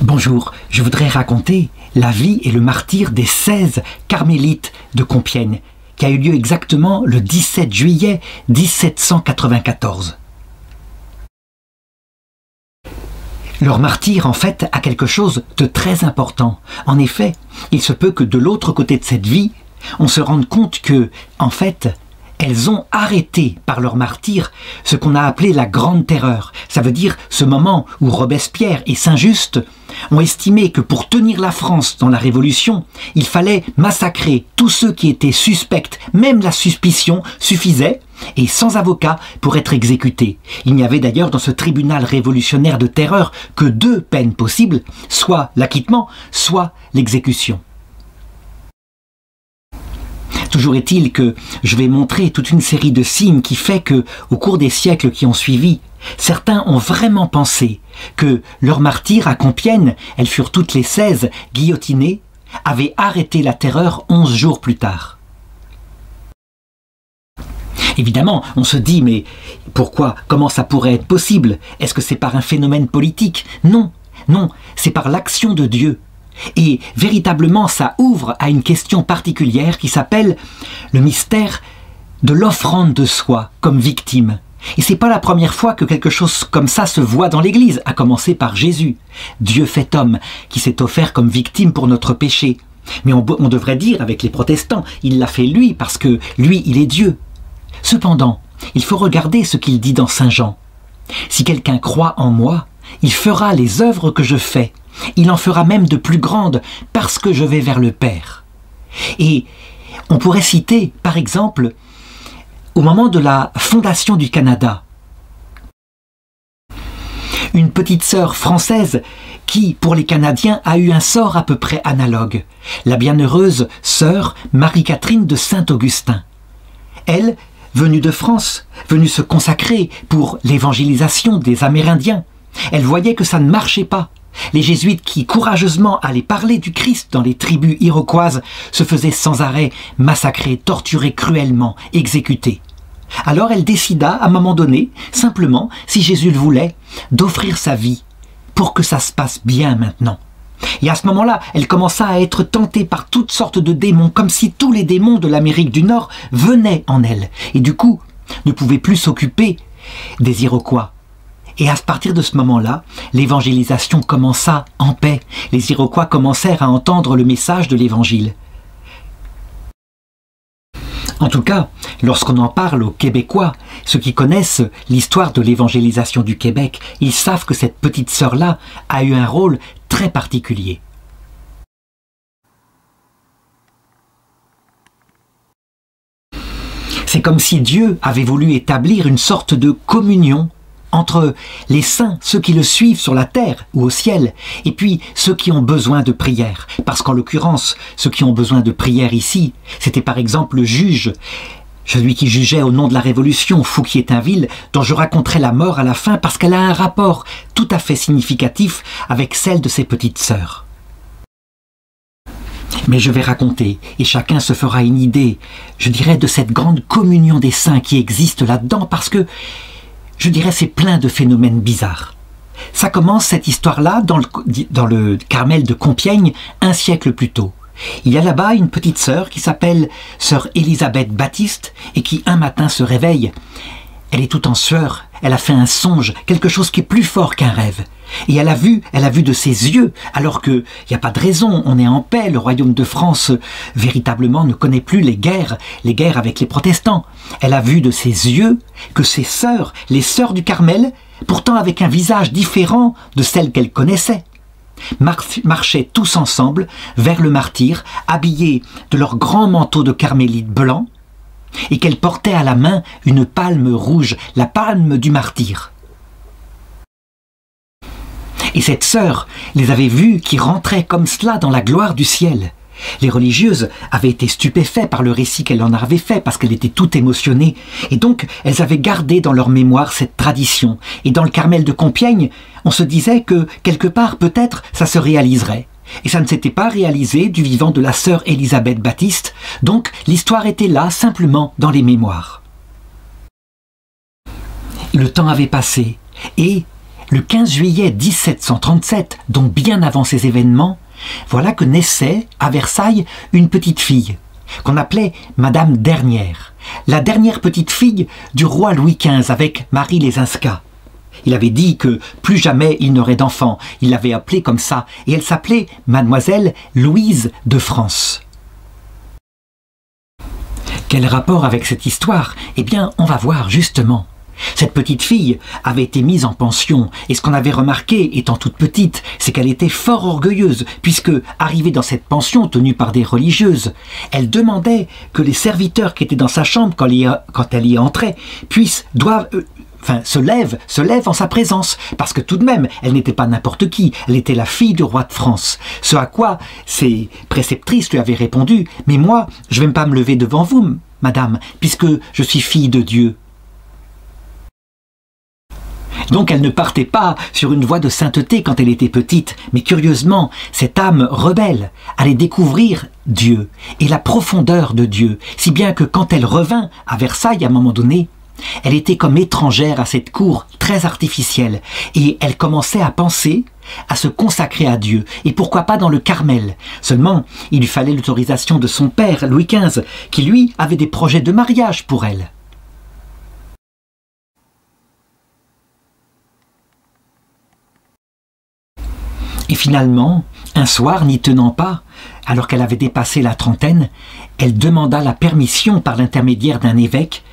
Bonjour, je voudrais raconter la vie et le martyre des 16 carmélites de Compiègne, qui a eu lieu exactement le 17 juillet 1794. Leur martyre, en fait, a quelque chose de très important. En effet, il se peut que de l'autre côté de cette vie, on se rende compte que, en fait, elles ont arrêté par leur martyre ce qu'on a appelé la Grande Terreur. Ça veut dire ce moment où Robespierre et Saint-Just ont estimé que pour tenir la France dans la Révolution, il fallait massacrer tous ceux qui étaient suspects, même la suspicion suffisait, et sans avocat pour être exécutés. Il n'y avait d'ailleurs dans ce tribunal révolutionnaire de terreur que deux peines possibles, soit l'acquittement, soit l'exécution. Toujours est-il que je vais montrer toute une série de signes qui fait que, au cours des siècles qui ont suivi, certains ont vraiment pensé que leurs martyrs à Compiègne, elles furent toutes les 16 guillotinées, avaient arrêté la terreur 11 jours plus tard. Évidemment, on se dit, mais pourquoi? Comment ça pourrait être possible? Est-ce que c'est par un phénomène politique? Non, non, c'est par l'action de Dieu. Et véritablement, ça ouvre à une question particulière qui s'appelle le mystère de l'offrande de soi comme victime. Et c'est pas la première fois que quelque chose comme ça se voit dans l'Église, à commencer par Jésus, Dieu fait homme, qui s'est offert comme victime pour notre péché. Mais on devrait dire avec les protestants, il l'a fait lui parce que lui, il est Dieu. Cependant, il faut regarder ce qu'il dit dans Saint Jean. Si quelqu'un croit en moi, il fera les œuvres que je fais. Il en fera même de plus grandes parce que je vais vers le Père. Et on pourrait citer, par exemple, au moment de la fondation du Canada, une petite sœur française qui, pour les Canadiens, a eu un sort à peu près analogue, la bienheureuse sœur Marie-Catherine de Saint-Augustin. Elle, venue de France, venue se consacrer pour l'évangélisation des Amérindiens, elle voyait que ça ne marchait pas. Les jésuites qui courageusement allaient parler du Christ dans les tribus iroquoises se faisaient sans arrêt massacrer, torturer cruellement, exécuter. Alors elle décida, à un moment donné, simplement, si Jésus le voulait, d'offrir sa vie pour que ça se passe bien maintenant. Et à ce moment-là, elle commença à être tentée par toutes sortes de démons, comme si tous les démons de l'Amérique du Nord venaient en elle, et du coup, ne pouvaient plus s'occuper des Iroquois. Et à partir de ce moment-là, l'évangélisation commença en paix. Les Iroquois commencèrent à entendre le message de l'évangile. En tout cas, lorsqu'on en parle aux Québécois, ceux qui connaissent l'histoire de l'évangélisation du Québec, ils savent que cette petite sœur-là a eu un rôle très particulier. C'est comme si Dieu avait voulu établir une sorte de communion entre les saints, ceux qui le suivent sur la terre ou au ciel, et puis ceux qui ont besoin de prière. Parce qu'en l'occurrence, ceux qui ont besoin de prière ici, c'était par exemple le juge, celui qui jugeait au nom de la Révolution, Fouquier-Tinville, dont je raconterai la mort à la fin parce qu'elle a un rapport tout à fait significatif avec celle de ses petites sœurs. Mais je vais raconter, et chacun se fera une idée, je dirais, de cette grande communion des saints qui existe là-dedans, parce que je dirais c'est plein de phénomènes bizarres. Ça commence cette histoire-là dans le Carmel de Compiègne, un siècle plus tôt. Il y a là-bas une petite sœur qui s'appelle sœur Élisabeth Baptiste et qui un matin se réveille. Elle est toute en sueur, elle a fait un songe, quelque chose qui est plus fort qu'un rêve. Et elle a vu de ses yeux, alors qu'il n'y a pas de raison, on est en paix, le royaume de France véritablement ne connaît plus les guerres avec les protestants. Elle a vu de ses yeux que ses sœurs, les sœurs du Carmel, pourtant avec un visage différent de celles qu'elle connaissait, marchaient tous ensemble vers le martyre, habillés de leurs grands manteaux de carmélites blancs, et qu'elle portait à la main une palme rouge, la palme du martyr. Et cette sœur les avait vues qui rentraient comme cela dans la gloire du ciel. Les religieuses avaient été stupéfaites par le récit qu'elle en avait fait parce qu'elle était toute émotionnée. Et donc, elles avaient gardé dans leur mémoire cette tradition. Et dans le Carmel de Compiègne, on se disait que, quelque part, peut-être, ça se réaliserait. Et ça ne s'était pas réalisé du vivant de la sœur Élisabeth Baptiste. Donc, l'histoire était là, simplement, dans les mémoires. Le temps avait passé et le 15 juillet 1737, donc bien avant ces événements, voilà que naissait à Versailles une petite fille, qu'on appelait Madame Dernière, la dernière petite fille du roi Louis XV avec Marie Lesinska. Il avait dit que plus jamais il n'aurait d'enfant, il l'avait appelée comme ça, et elle s'appelait Mademoiselle Louise de France. Quel rapport avec cette histoire? Eh bien, on va voir justement. Cette petite fille avait été mise en pension, et ce qu'on avait remarqué, étant toute petite, c'est qu'elle était fort orgueilleuse, puisque, arrivée dans cette pension tenue par des religieuses, elle demandait que les serviteurs qui étaient dans sa chambre, quand elle y entrait, se lèvent en sa présence, parce que tout de même, elle n'était pas n'importe qui, elle était la fille du roi de France. Ce à quoi ses préceptrices lui avaient répondu, « Mais moi, je ne vais pas me lever devant vous, madame, puisque je suis fille de Dieu. » Donc elle ne partait pas sur une voie de sainteté quand elle était petite, mais curieusement, cette âme rebelle allait découvrir Dieu et la profondeur de Dieu, si bien que quand elle revint à Versailles à un moment donné, elle était comme étrangère à cette cour très artificielle et elle commençait à penser à se consacrer à Dieu, et pourquoi pas dans le Carmel. Seulement, il lui fallait l'autorisation de son père, Louis XV, qui lui avait des projets de mariage pour elle. Et finalement, un soir, n'y tenant pas, alors qu'elle avait dépassé la trentaine, elle demanda la permission par l'intermédiaire d'un évêque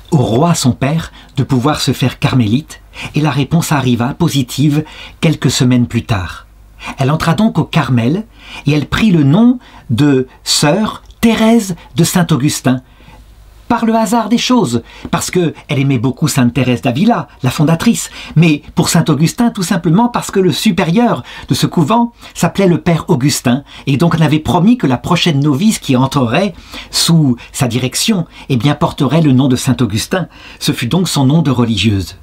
au roi son père de pouvoir se faire carmélite, et la réponse arriva positive quelques semaines plus tard. Elle entra donc au Carmel et elle prit le nom de sœur Thérèse de Saint-Augustin, par le hasard des choses, parce qu'elle aimait beaucoup Sainte Thérèse d'Avila, la fondatrice, mais pour Saint-Augustin tout simplement parce que le supérieur de ce couvent s'appelait le Père Augustin, et donc on avait promis que la prochaine novice qui entrerait sous sa direction, eh bien porterait le nom de Saint-Augustin. Ce fut donc son nom de religieuse.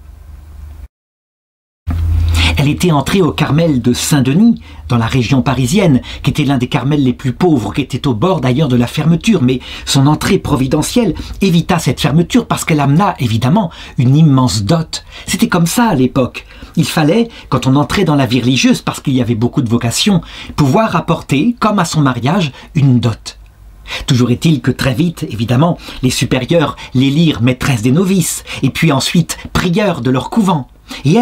Elle était entrée au Carmel de Saint-Denis, dans la région parisienne, qui était l'un des Carmels les plus pauvres, qui était au bord d'ailleurs de la fermeture, mais son entrée providentielle évita cette fermeture parce qu'elle amena évidemment une immense dot. C'était comme ça à l'époque. Il fallait, quand on entrait dans la vie religieuse, parce qu'il y avait beaucoup de vocations, pouvoir apporter, comme à son mariage, une dot. Toujours est-il que très vite, évidemment, les supérieurs l'élirent maîtresse des novices, et puis ensuite prieure de leur couvent. Et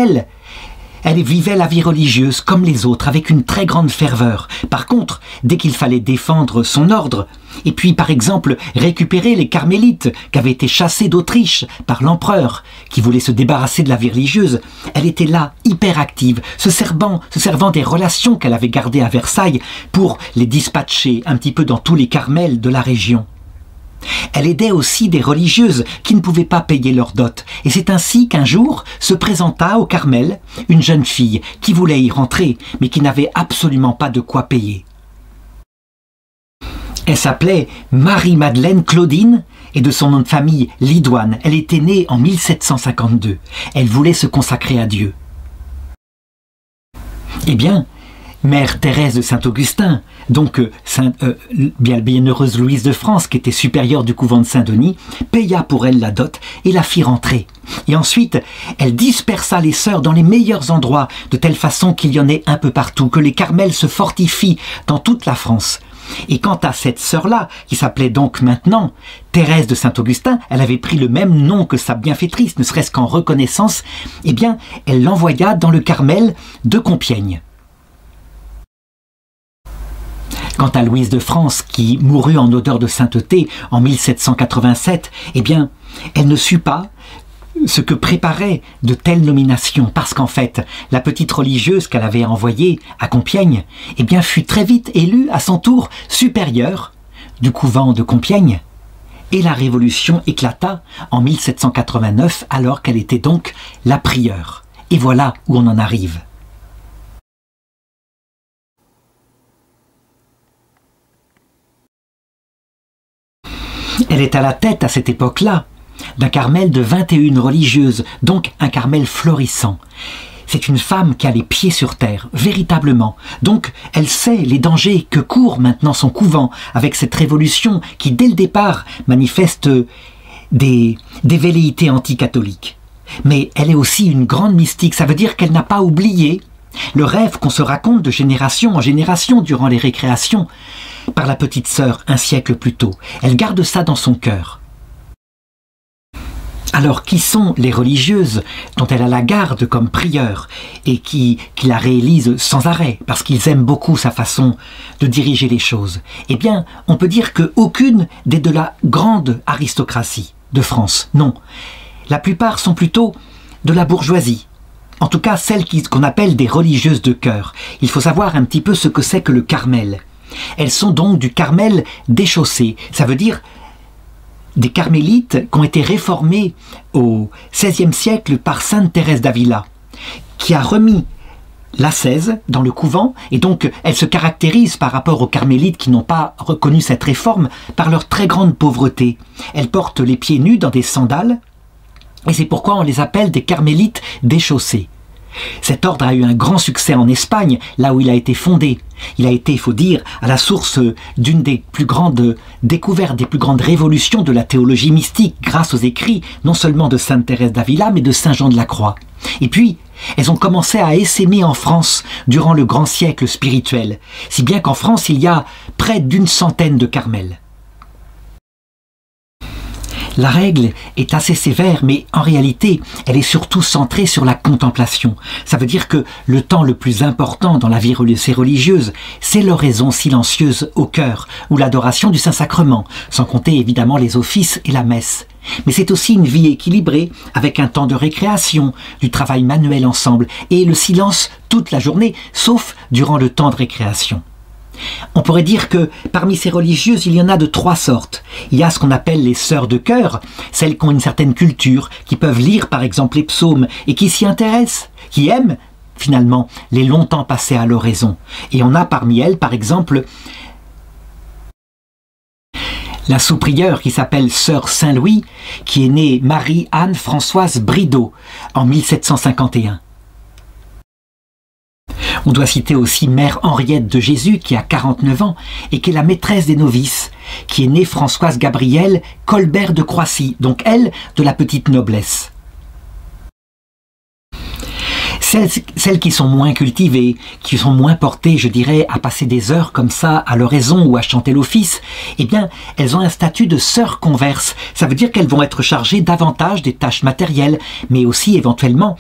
elle vivait la vie religieuse comme les autres, avec une très grande ferveur. Par contre, dès qu'il fallait défendre son ordre, et puis par exemple récupérer les carmélites qui avaient été chassés d'Autriche par l'empereur, qui voulait se débarrasser de la vie religieuse, elle était là, hyper active, se servant des relations qu'elle avait gardées à Versailles pour les dispatcher un petit peu dans tous les Carmels de la région. Elle aidait aussi des religieuses qui ne pouvaient pas payer leur dot. Et c'est ainsi qu'un jour se présenta au Carmel une jeune fille qui voulait y rentrer, mais qui n'avait absolument pas de quoi payer. Elle s'appelait Marie-Madeleine Claudine, et de son nom de famille Lidoine. Elle était née en 1752. Elle voulait se consacrer à Dieu. Eh bien, Mère Thérèse de Saint-Augustin, donc bien bienheureuse Louise de France, qui était supérieure du couvent de Saint-Denis, paya pour elle la dot et la fit rentrer. Et ensuite, elle dispersa les sœurs dans les meilleurs endroits, de telle façon qu'il y en ait un peu partout, que les Carmels se fortifient dans toute la France. Et quant à cette sœur-là, qui s'appelait donc maintenant Thérèse de Saint-Augustin, elle avait pris le même nom que sa bienfaitrice, ne serait-ce qu'en reconnaissance, eh bien, elle l'envoya dans le Carmel de Compiègne. Quant à Louise de France, qui mourut en odeur de sainteté en 1787, eh bien, elle ne sut pas ce que préparait de telles nominations, parce qu'en fait, la petite religieuse qu'elle avait envoyée à Compiègne, eh bien, fut très vite élue à son tour supérieure du couvent de Compiègne. Et la Révolution éclata en 1789, alors qu'elle était donc la prieure. Et voilà où on en arrive. Elle est à la tête à cette époque-là d'un Carmel de 21 religieuses, donc un Carmel florissant. C'est une femme qui a les pieds sur terre, véritablement. Donc elle sait les dangers que court maintenant son couvent avec cette révolution qui, dès le départ, manifeste des velléités anticatholiques. mais elle est aussi une grande mystique. Ça veut dire qu'elle n'a pas oublié le rêve qu'on se raconte de génération en génération durant les récréations par la petite sœur un siècle plus tôt. Elle garde ça dans son cœur. Alors, qui sont les religieuses dont elle a la garde comme prieure et qui la réalisent sans arrêt parce qu'ils aiment beaucoup sa façon de diriger les choses? Eh bien, on peut dire qu'aucune n'est de la grande aristocratie de France, non. La plupart sont plutôt de la bourgeoisie. En tout cas, celles qu'on appelle des religieuses de cœur. Il faut savoir un petit peu ce que c'est que le Carmel. Elles sont donc du Carmel déchaussé. Ça veut dire des carmélites qui ont été réformés au XVIe siècle par sainte Thérèse d'Avila, qui a remis l'ascèse dans le couvent, et donc elle se caractérise par rapport aux carmélites qui n'ont pas reconnu cette réforme par leur très grande pauvreté. Elles portent les pieds nus dans des sandales, et c'est pourquoi on les appelle des carmélites déchaussés. Cet ordre a eu un grand succès en Espagne, là où il a été fondé. Il a été, il faut dire, à la source d'une des plus grandes découvertes, des plus grandes révolutions de la théologie mystique, grâce aux écrits non seulement de sainte Thérèse d'Avila, mais de saint Jean de la Croix. Et puis, elles ont commencé à essaimer en France durant le grand siècle spirituel, si bien qu'en France, il y a près d'une centaine de Carmels. La règle est assez sévère, mais en réalité, elle est surtout centrée sur la contemplation. Ça veut dire que le temps le plus important dans la vie de ces religieuses, c'est l'oraison silencieuse au cœur, ou l'adoration du Saint-Sacrement, sans compter évidemment les offices et la messe. Mais c'est aussi une vie équilibrée, avec un temps de récréation, du travail manuel ensemble, et le silence toute la journée, sauf durant le temps de récréation. On pourrait dire que parmi ces religieuses, il y en a de trois sortes. Il y a ce qu'on appelle les sœurs de cœur, celles qui ont une certaine culture, qui peuvent lire par exemple les psaumes et qui s'y intéressent, qui aiment finalement les longs temps passés à l'oraison. Et on a parmi elles par exemple la sous-prieure qui s'appelle Sœur Saint-Louis, qui est née Marie-Anne Françoise Brideau en 1751. On doit citer aussi Mère Henriette de Jésus, qui a 49 ans, et qui est la maîtresse des novices, qui est née Françoise Gabrielle Colbert de Croissy, donc elle, de la petite noblesse. Celles qui sont moins cultivées, qui sont moins portées, je dirais, à passer des heures comme ça à l'oraison ou à chanter l'office, eh bien, elles ont un statut de sœurs converses. Ça veut dire qu'elles vont être chargées davantage des tâches matérielles, mais aussi éventuellement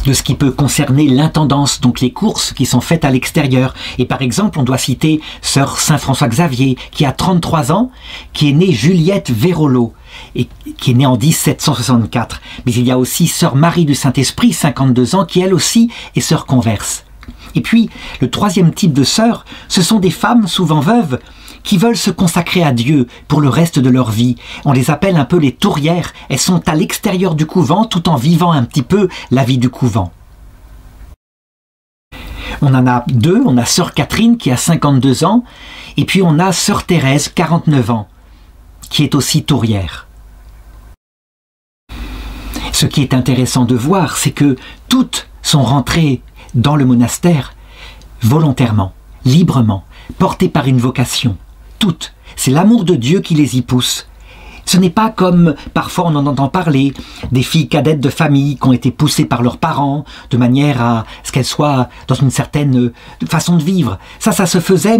de ce qui peut concerner l'intendance, donc les courses qui sont faites à l'extérieur. Et par exemple, on doit citer Sœur Saint-François-Xavier, qui a 33 ans, qui est née Juliette Vérolot, et qui est née en 1764. Mais il y a aussi Sœur Marie du Saint-Esprit, 52 ans, qui elle aussi est sœur converse. Et puis, le troisième type de sœurs, ce sont des femmes, souvent veuves, qui veulent se consacrer à Dieu pour le reste de leur vie. On les appelle un peu les tourières. Elles sont à l'extérieur du couvent tout en vivant un petit peu la vie du couvent. On en a deux. On a Sœur Catherine qui a 52 ans et puis on a Sœur Thérèse, 49 ans, qui est aussi tourière. Ce qui est intéressant de voir, c'est que toutes sont rentrées dans le monastère volontairement, librement, portées par une vocation. Toutes. C'est l'amour de Dieu qui les y pousse. Ce n'est pas comme, parfois on en entend parler, des filles cadettes de famille qui ont été poussées par leurs parents de manière à ce qu'elles soient dans une certaine façon de vivre. Ça se faisait,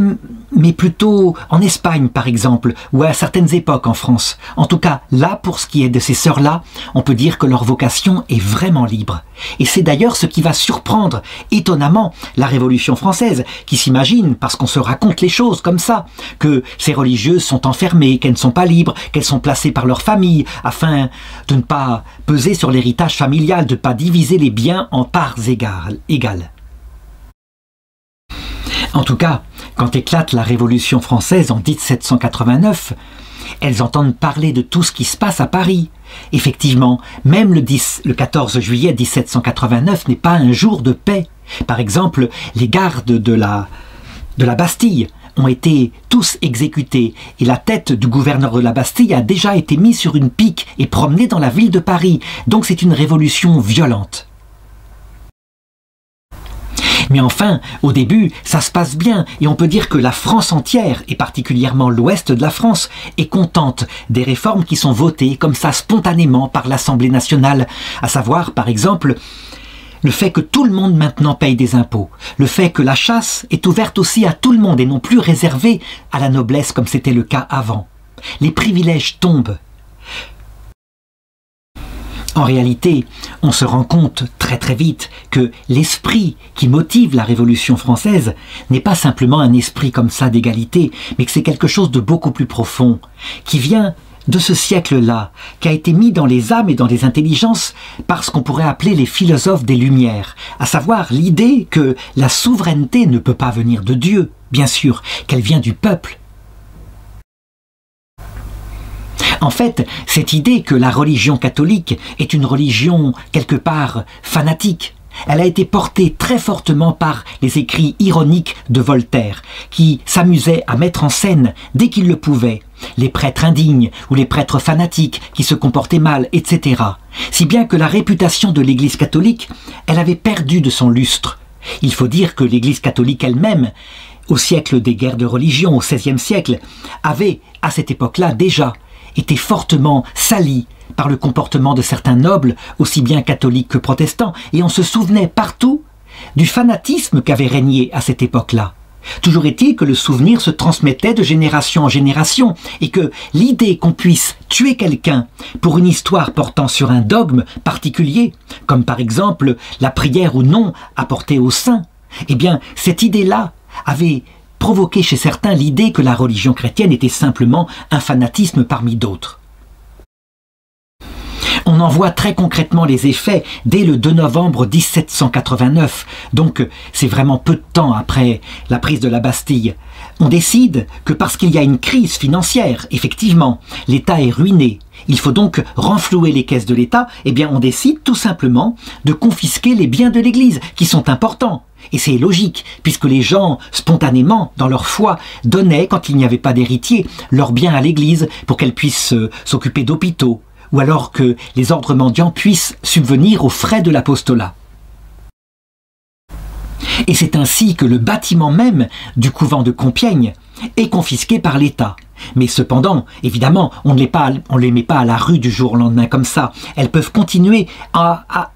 mais plutôt en Espagne par exemple, ou à certaines époques en France. En tout cas, là, pour ce qui est de ces sœurs-là, on peut dire que leur vocation est vraiment libre. Et c'est d'ailleurs ce qui va surprendre étonnamment la Révolution française, qui s'imagine, parce qu'on se raconte les choses comme ça, que ces religieuses sont enfermées, qu'elles ne sont pas libres, qu'elles sont placées par leur famille, afin de ne pas peser sur l'héritage familial, de ne pas diviser les biens en parts égales. En tout cas, quand éclate la Révolution française en 1789, elles entendent parler de tout ce qui se passe à Paris. Effectivement, même le 14 juillet 1789 n'est pas un jour de paix. Par exemple, les gardes de la Bastille ont été tous exécutés et la tête du gouverneur de la Bastille a déjà été mise sur une pique et promenée dans la ville de Paris. Donc c'est une révolution violente. Mais enfin, au début, ça se passe bien et on peut dire que la France entière, et particulièrement l'ouest de la France, est contente des réformes qui sont votées comme ça spontanément par l'Assemblée nationale, à savoir par exemple le fait que tout le monde maintenant paye des impôts, le fait que la chasse est ouverte aussi à tout le monde et non plus réservée à la noblesse comme c'était le cas avant. Les privilèges tombent. En réalité, on se rend compte très très vite que l'esprit qui motive la Révolution française n'est pas simplement un esprit comme ça d'égalité, mais que c'est quelque chose de beaucoup plus profond, qui vient de ce siècle-là, qui a été mis dans les âmes et dans les intelligences par ce qu'on pourrait appeler les philosophes des Lumières, à savoir l'idée que la souveraineté ne peut pas venir de Dieu, bien sûr, qu'elle vient du peuple. En fait, cette idée que la religion catholique est une religion quelque part fanatique, elle a été portée très fortement par les écrits ironiques de Voltaire, qui s'amusait à mettre en scène, dès qu'il le pouvait, les prêtres indignes ou les prêtres fanatiques qui se comportaient mal, etc. Si bien que la réputation de l'Église catholique, elle avait perdu de son lustre. Il faut dire que l'Église catholique elle-même, au siècle des guerres de religion, au XVIe siècle, avait, à cette époque-là déjà, était fortement sali par le comportement de certains nobles, aussi bien catholiques que protestants, et on se souvenait partout du fanatisme qu'avait régné à cette époque-là. Toujours est-il que le souvenir se transmettait de génération en génération, et que l'idée qu'on puisse tuer quelqu'un pour une histoire portant sur un dogme particulier, comme par exemple la prière ou non apportée au saint, eh bien cette idée-là avait provoqué chez certains l'idée que la religion chrétienne était simplement un fanatisme parmi d'autres. On en voit très concrètement les effets dès le 2 novembre 1789, donc c'est vraiment peu de temps après la prise de la Bastille. On décide que parce qu'il y a une crise financière, effectivement, l'État est ruiné, il faut donc renflouer les caisses de l'État, eh bien on décide tout simplement de confisquer les biens de l'Église, qui sont importants. Et c'est logique, puisque les gens, spontanément, dans leur foi, donnaient, quand il n'y avait pas d'héritier, leurs biens à l'Église pour qu'elle puisse s'occuper d'hôpitaux, ou alors que les ordres mendiants puissent subvenir aux frais de l'apostolat. Et c'est ainsi que le bâtiment même du couvent de Compiègne est confisqué par l'État. Mais cependant, évidemment, on ne les met pas à la rue du jour au lendemain comme ça. Elles peuvent continuer à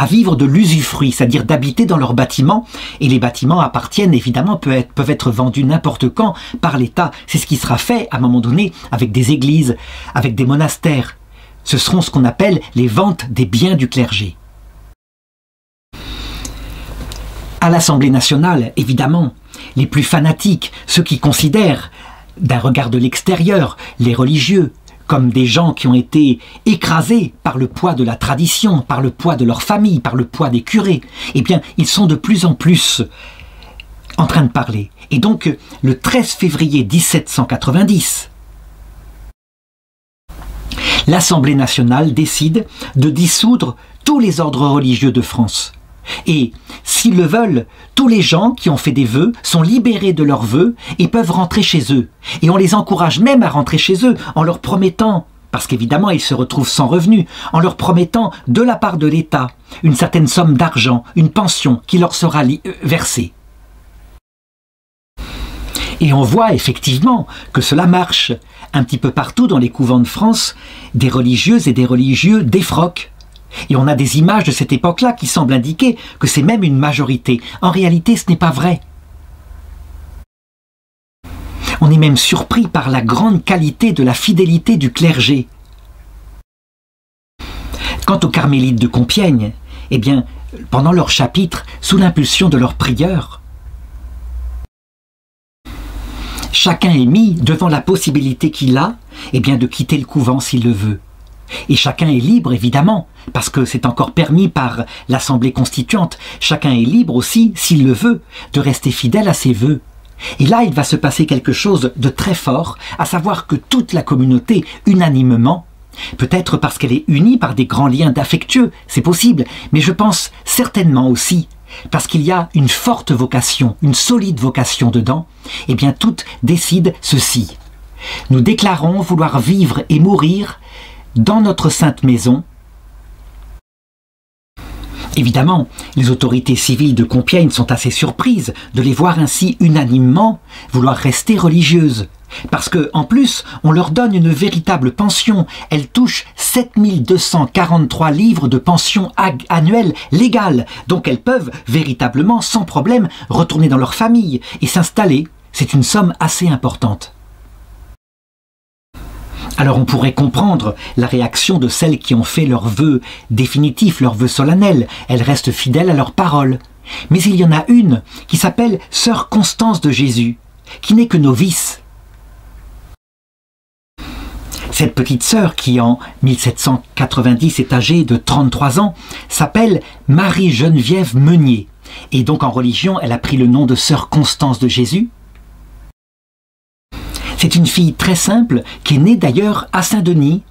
vivre de l'usufruit, c'est-à-dire d'habiter dans leurs bâtiments, et les bâtiments appartiennent évidemment, peuvent être vendus n'importe quand par l'État. C'est ce qui sera fait à un moment donné avec des églises, avec des monastères. Ce seront ce qu'on appelle les ventes des biens du clergé. À l'Assemblée nationale, évidemment, les plus fanatiques, ceux qui considèrent, d'un regard de l'extérieur, les religieux, comme des gens qui ont été écrasés par le poids de la tradition, par le poids de leur famille, par le poids des curés, eh bien, ils sont de plus en plus en train de parler. Et donc, le 13 février 1790, l'Assemblée nationale décide de dissoudre tous les ordres religieux de France. Et, s'ils le veulent, tous les gens qui ont fait des vœux sont libérés de leurs vœux et peuvent rentrer chez eux. Et on les encourage même à rentrer chez eux en leur promettant, parce qu'évidemment ils se retrouvent sans revenus, en leur promettant de la part de l'État une certaine somme d'argent, une pension qui leur sera versée. Et on voit effectivement que cela marche. Un petit peu partout dans les couvents de France, des religieuses et des religieux défroquent. Et on a des images de cette époque-là qui semblent indiquer que c'est même une majorité. En réalité, ce n'est pas vrai. On est même surpris par la grande qualité de la fidélité du clergé. Quant aux carmélites de Compiègne, eh bien, pendant leur chapitre, sous l'impulsion de leur prieur, chacun est mis devant la possibilité qu'il a, eh bien, de quitter le couvent s'il le veut. Et chacun est libre, évidemment, parce que c'est encore permis par l'Assemblée constituante. Chacun est libre aussi, s'il le veut, de rester fidèle à ses vœux. Et là, il va se passer quelque chose de très fort, à savoir que toute la communauté, unanimement, peut-être parce qu'elle est unie par des grands liens d'affectueux, c'est possible, mais je pense certainement aussi parce qu'il y a une forte vocation, une solide vocation dedans, eh bien toutes décident ceci. Nous déclarons vouloir vivre et mourir dans notre sainte maison, Évidemment, les autorités civiles de Compiègne sont assez surprises de les voir ainsi unanimement vouloir rester religieuses. Parce que, en plus, on leur donne une véritable pension. Elles touchent 7243 livres de pension annuelle légale. Donc elles peuvent véritablement, sans problème, retourner dans leur famille et s'installer. C'est une somme assez importante. Alors on pourrait comprendre la réaction de celles qui ont fait leurs vœux définitifs, leurs vœux solennels. Elles restent fidèles à leurs paroles. Mais il y en a une qui s'appelle Sœur Constance de Jésus, qui n'est que novice. Cette petite sœur qui en 1790 est âgée de 33 ans s'appelle Marie-Geneviève Meunier. Et donc en religion, elle a pris le nom de Sœur Constance de Jésus. C'est une fille très simple qui est née d'ailleurs à Saint-Denis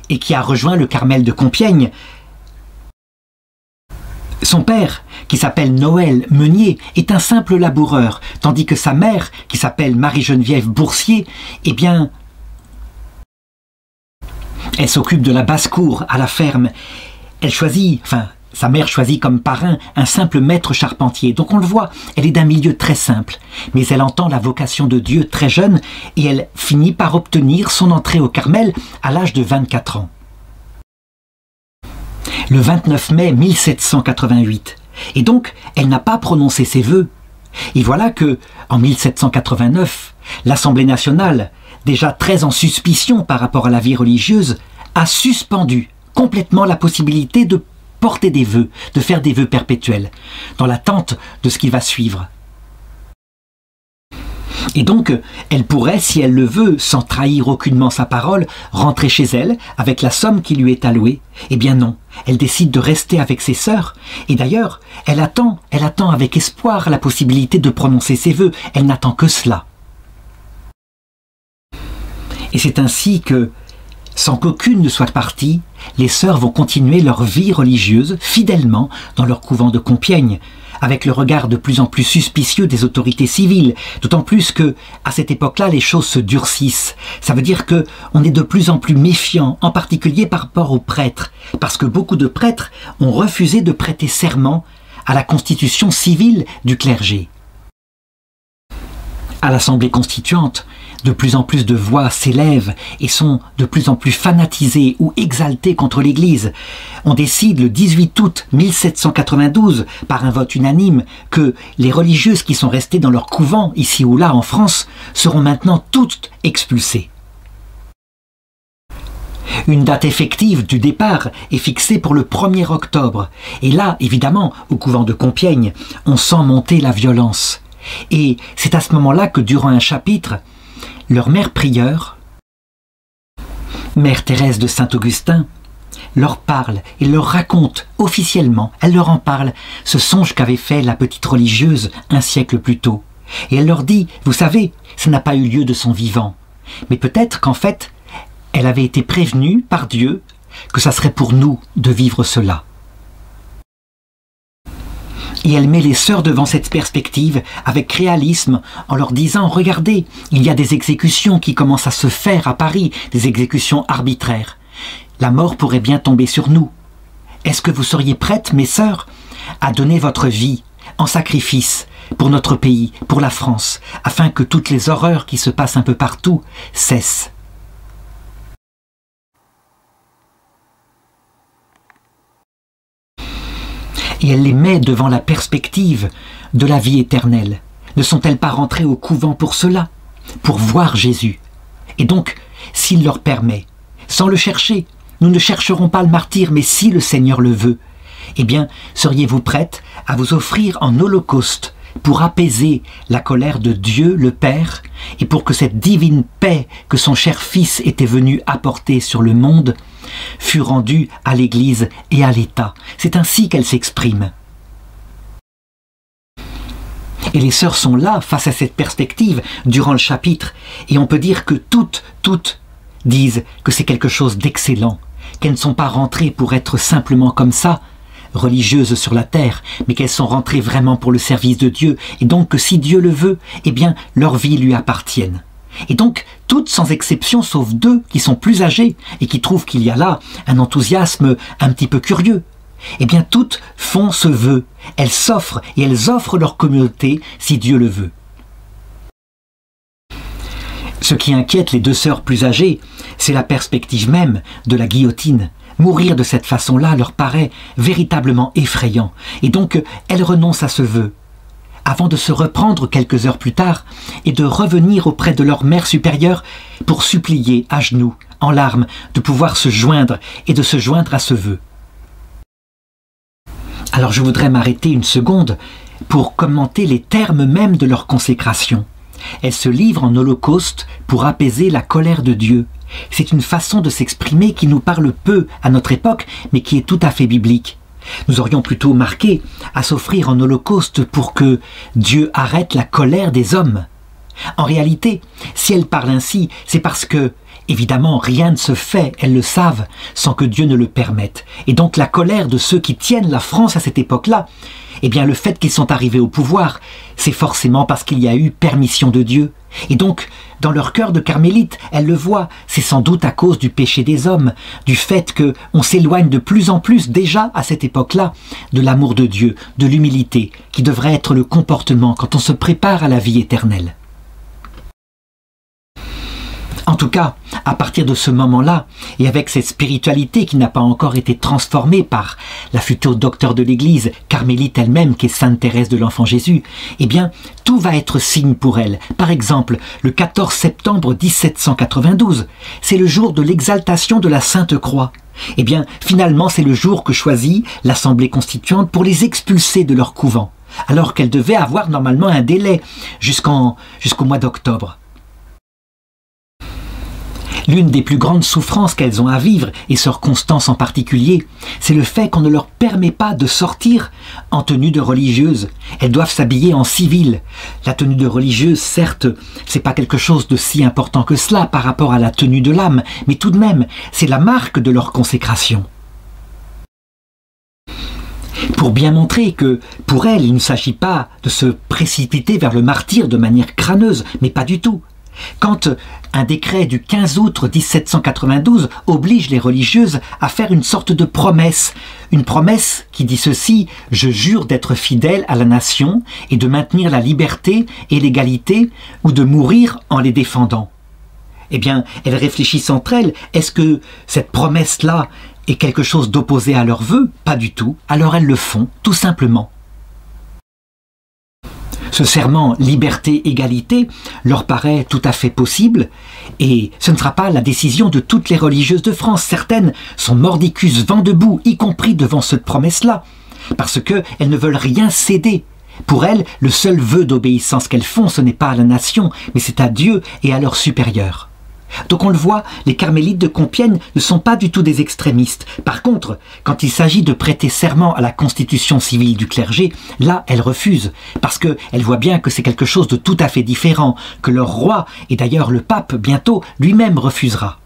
et qui a rejoint le Carmel de Compiègne. Son père, qui s'appelle Noël Meunier, est un simple laboureur, tandis que sa mère, qui s'appelle Marie-Geneviève Boursier, eh bien, elle s'occupe de la basse-cour à la ferme. Elle choisit, sa mère choisit comme parrain un simple maître charpentier. Donc on le voit, elle est d'un milieu très simple. Mais elle entend la vocation de Dieu très jeune et elle finit par obtenir son entrée au Carmel à l'âge de 24 ans. Le 29 mai 1788. Et donc, elle n'a pas prononcé ses vœux. Et voilà que, en 1789, l'Assemblée nationale, déjà très en suspicion par rapport à la vie religieuse, a suspendu complètement la possibilité de porter des vœux, de faire des vœux perpétuels, dans l'attente de ce qui va suivre. Et donc, elle pourrait, si elle le veut, sans trahir aucunement sa parole, rentrer chez elle avec la somme qui lui est allouée. Eh bien non, elle décide de rester avec ses sœurs. Et d'ailleurs, elle attend avec espoir la possibilité de prononcer ses vœux. Elle n'attend que cela. Et c'est ainsi que, sans qu'aucune ne soit partie, les sœurs vont continuer leur vie religieuse fidèlement dans leur couvent de Compiègne, avec le regard de plus en plus suspicieux des autorités civiles, d'autant plus que, à cette époque-là, les choses se durcissent. Ça veut dire que on est de plus en plus méfiant, en particulier par rapport aux prêtres, parce que beaucoup de prêtres ont refusé de prêter serment à la constitution civile du clergé. À l'Assemblée constituante, de plus en plus de voix s'élèvent et sont de plus en plus fanatisées ou exaltées contre l'Église. On décide le 18 août 1792, par un vote unanime, que les religieuses qui sont restées dans leur couvent, ici ou là en France, seront maintenant toutes expulsées. Une date effective du départ est fixée pour le 1er octobre. Et là, évidemment, au couvent de Compiègne, on sent monter la violence. Et c'est à ce moment-là que, durant un chapitre, leur mère prieure, Mère Thérèse de Saint-Augustin, leur parle et leur raconte officiellement, elle leur en parle, ce songe qu'avait fait la petite religieuse un siècle plus tôt. Et elle leur dit, vous savez, ça n'a pas eu lieu de son vivant, mais peut-être qu'en fait, elle avait été prévenue par Dieu que ça serait pour nous de vivre cela. Et elle met les sœurs devant cette perspective avec réalisme en leur disant « Regardez, il y a des exécutions qui commencent à se faire à Paris, des exécutions arbitraires. La mort pourrait bien tomber sur nous. Est-ce que vous seriez prêtes, mes sœurs, à donner votre vie en sacrifice pour notre pays, pour la France, afin que toutes les horreurs qui se passent un peu partout cessent ?» Et elle les met devant la perspective de la vie éternelle. Ne sont-elles pas rentrées au couvent pour cela, pour voir Jésus? Et donc, s'il leur permet, sans le chercher, nous ne chercherons pas le martyre, mais si le Seigneur le veut, eh bien, seriez-vous prêtes à vous offrir en holocauste pour apaiser la colère de Dieu le Père et pour que cette divine paix que son cher Fils était venu apporter sur le monde fut rendue à l'Église et à l'État. C'est ainsi qu'elle s'exprime. Et les sœurs sont là, face à cette perspective, durant le chapitre, et on peut dire que toutes disent que c'est quelque chose d'excellent, qu'elles ne sont pas rentrées pour être simplement comme ça, religieuses sur la terre, mais qu'elles sont rentrées vraiment pour le service de Dieu, et donc que si Dieu le veut, eh bien, leur vie lui appartienne. Et donc, toutes sans exception, sauf deux qui sont plus âgées, et qui trouvent qu'il y a là un enthousiasme un petit peu curieux. eh bien toutes font ce vœu. Elles s'offrent et elles offrent leur communauté si Dieu le veut. Ce qui inquiète les deux sœurs plus âgées, c'est la perspective même de la guillotine. Mourir de cette façon-là leur paraît véritablement effrayant, et donc elles renoncent à ce vœu, avant de se reprendre quelques heures plus tard et de revenir auprès de leur mère supérieure pour supplier à genoux, en larmes, de pouvoir se joindre et de se joindre à ce vœu. Alors je voudrais m'arrêter une seconde pour commenter les termes mêmes de leur consécration. Elles se livrent en holocauste pour apaiser la colère de Dieu. C'est une façon de s'exprimer qui nous parle peu à notre époque, mais qui est tout à fait biblique. Nous aurions plutôt marqué à s'offrir en holocauste pour que Dieu arrête la colère des hommes. En réalité, si elles parlent ainsi, c'est parce que, évidemment, rien ne se fait, elles le savent, sans que Dieu ne le permette. Et donc la colère de ceux qui tiennent la France à cette époque-là, eh bien le fait qu'ils sont arrivés au pouvoir, c'est forcément parce qu'il y a eu permission de Dieu. Et donc, dans leur cœur de carmélite, elles le voient, c'est sans doute à cause du péché des hommes, du fait qu'on s'éloigne de plus en plus, déjà à cette époque-là, de l'amour de Dieu, de l'humilité, qui devrait être le comportement quand on se prépare à la vie éternelle. En tout cas, à partir de ce moment-là, et avec cette spiritualité qui n'a pas encore été transformée par la future docteure de l'Église, Carmélite elle-même, qui est Sainte Thérèse de l'Enfant Jésus, eh bien, tout va être signe pour elle. Par exemple, le 14 septembre 1792, c'est le jour de l'exaltation de la Sainte Croix. Eh bien, finalement, c'est le jour que choisit l'Assemblée constituante pour les expulser de leur couvent, alors qu'elle devait avoir normalement un délai jusqu'au mois d'octobre. L'une des plus grandes souffrances qu'elles ont à vivre, et sœur Constance en particulier, c'est le fait qu'on ne leur permet pas de sortir en tenue de religieuse. Elles doivent s'habiller en civil. La tenue de religieuse, certes, c'est pas quelque chose de si important que cela par rapport à la tenue de l'âme, mais tout de même, c'est la marque de leur consécration. Pour bien montrer que, pour elles, il ne s'agit pas de se précipiter vers le martyre de manière crâneuse, mais pas du tout. Quand un décret du 15 août 1792 oblige les religieuses à faire une sorte de promesse, une promesse qui dit ceci: « Je jure d'être fidèle à la nation et de maintenir la liberté et l'égalité ou de mourir en les défendant. » Eh bien, elles réfléchissent entre elles, est-ce que cette promesse-là est quelque chose d'opposé à leurs vœux? Pas du tout, alors elles le font, tout simplement. Ce serment liberté-égalité leur paraît tout à fait possible, et ce ne sera pas la décision de toutes les religieuses de France. Certaines sont mordicus, vent debout, y compris devant cette promesse-là, parce qu'elles ne veulent rien céder. Pour elles, le seul vœu d'obéissance qu'elles font, ce n'est pas à la nation, mais c'est à Dieu et à leurs supérieurs. Donc on le voit, les carmélites de Compiègne ne sont pas du tout des extrémistes. Par contre, quand il s'agit de prêter serment à la constitution civile du clergé, là, elles refusent, parce qu'elles voient bien que c'est quelque chose de tout à fait différent, que leur roi, et d'ailleurs le pape bientôt, lui-même refusera.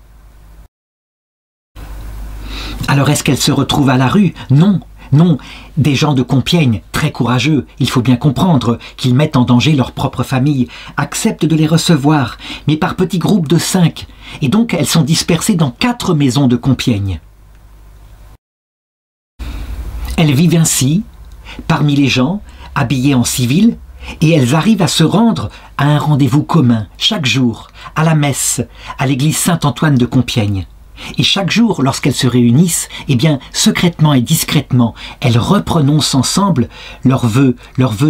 Alors est-ce qu'elles se retrouvent à la rue? Non. Non, des gens de Compiègne, très courageux, il faut bien comprendre qu'ils mettent en danger leur propre famille, acceptent de les recevoir, mais par petits groupes de 5, et donc elles sont dispersées dans 4 maisons de Compiègne. Elles vivent ainsi, parmi les gens, habillées en civil, et elles arrivent à se rendre à un rendez-vous commun, chaque jour, à la messe, à l'église Saint-Antoine de Compiègne. Et chaque jour, lorsqu'elles se réunissent, eh bien, secrètement et discrètement, elles reprononcent ensemble leurs vœux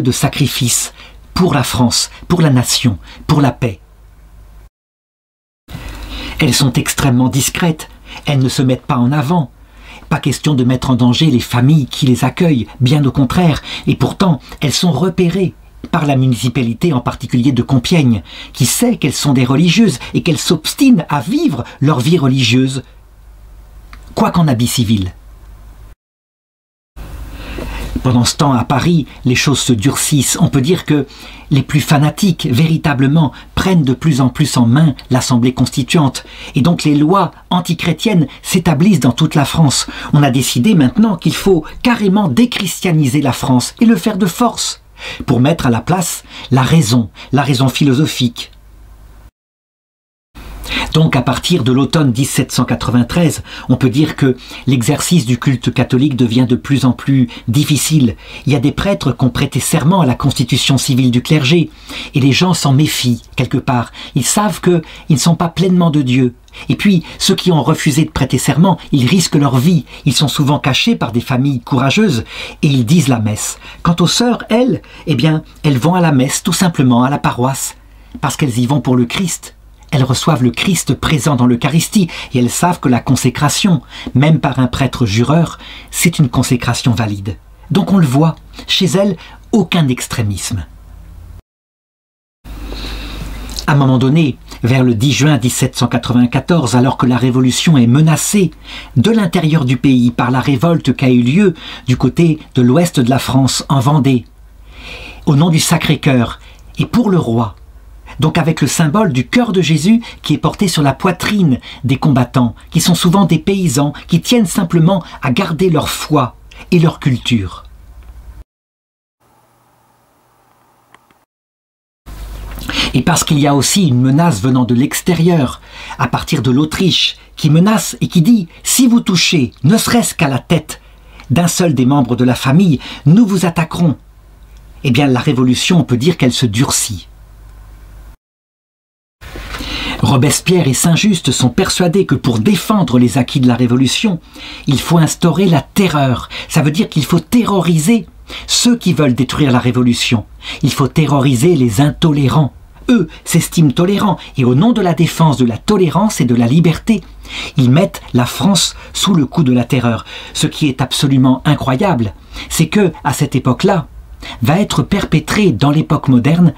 de sacrifice pour la France, pour la nation, pour la paix. Elles sont extrêmement discrètes, elles ne se mettent pas en avant. Pas question de mettre en danger les familles qui les accueillent, bien au contraire, et pourtant, elles sont repérées par la municipalité en particulier de Compiègne, qui sait qu'elles sont des religieuses et qu'elles s'obstinent à vivre leur vie religieuse, quoi qu'en habit civil. Pendant ce temps, à Paris, les choses se durcissent. On peut dire que les plus fanatiques, véritablement, prennent de plus en plus en main l'Assemblée constituante. Et donc les lois antichrétiennes s'établissent dans toute la France. On a décidé maintenant qu'il faut carrément déchristianiser la France et le faire de force, pour mettre à la place la raison philosophique. Donc à partir de l'automne 1793, on peut dire que l'exercice du culte catholique devient de plus en plus difficile. Il y a des prêtres qui ont prêté serment à la constitution civile du clergé, et les gens s'en méfient quelque part. Ils savent qu'ils ne sont pas pleinement de Dieu. Et puis, ceux qui ont refusé de prêter serment, ils risquent leur vie. Ils sont souvent cachés par des familles courageuses et ils disent la messe. Quant aux sœurs, elles, eh bien, elles vont à la messe tout simplement, à la paroisse, parce qu'elles y vont pour le Christ. Elles reçoivent le Christ présent dans l'Eucharistie et elles savent que la consécration, même par un prêtre jureur, c'est une consécration valide. Donc on le voit, chez elles, aucun extrémisme. À un moment donné, vers le 10 juin 1794, alors que la Révolution est menacée de l'intérieur du pays par la révolte qui a eu lieu du côté de l'ouest de la France, en Vendée, au nom du Sacré-Cœur et pour le roi, donc avec le symbole du cœur de Jésus qui est porté sur la poitrine des combattants, qui sont souvent des paysans, qui tiennent simplement à garder leur foi et leur culture. Et parce qu'il y a aussi une menace venant de l'extérieur, à partir de l'Autriche, qui menace et qui dit « Si vous touchez, ne serait-ce qu'à la tête d'un seul des membres de la famille, nous vous attaquerons ». Eh bien, la Révolution, on peut dire qu'elle se durcit. Robespierre et Saint-Just sont persuadés que pour défendre les acquis de la Révolution, il faut instaurer la terreur. Ça veut dire qu'il faut terroriser ceux qui veulent détruire la Révolution. Il faut terroriser les intolérants. Eux s'estiment tolérants et au nom de la défense de la tolérance et de la liberté, ils mettent la France sous le coup de la terreur. Ce qui est absolument incroyable, c'est que à cette époque-là, va être perpétré dans l'époque moderne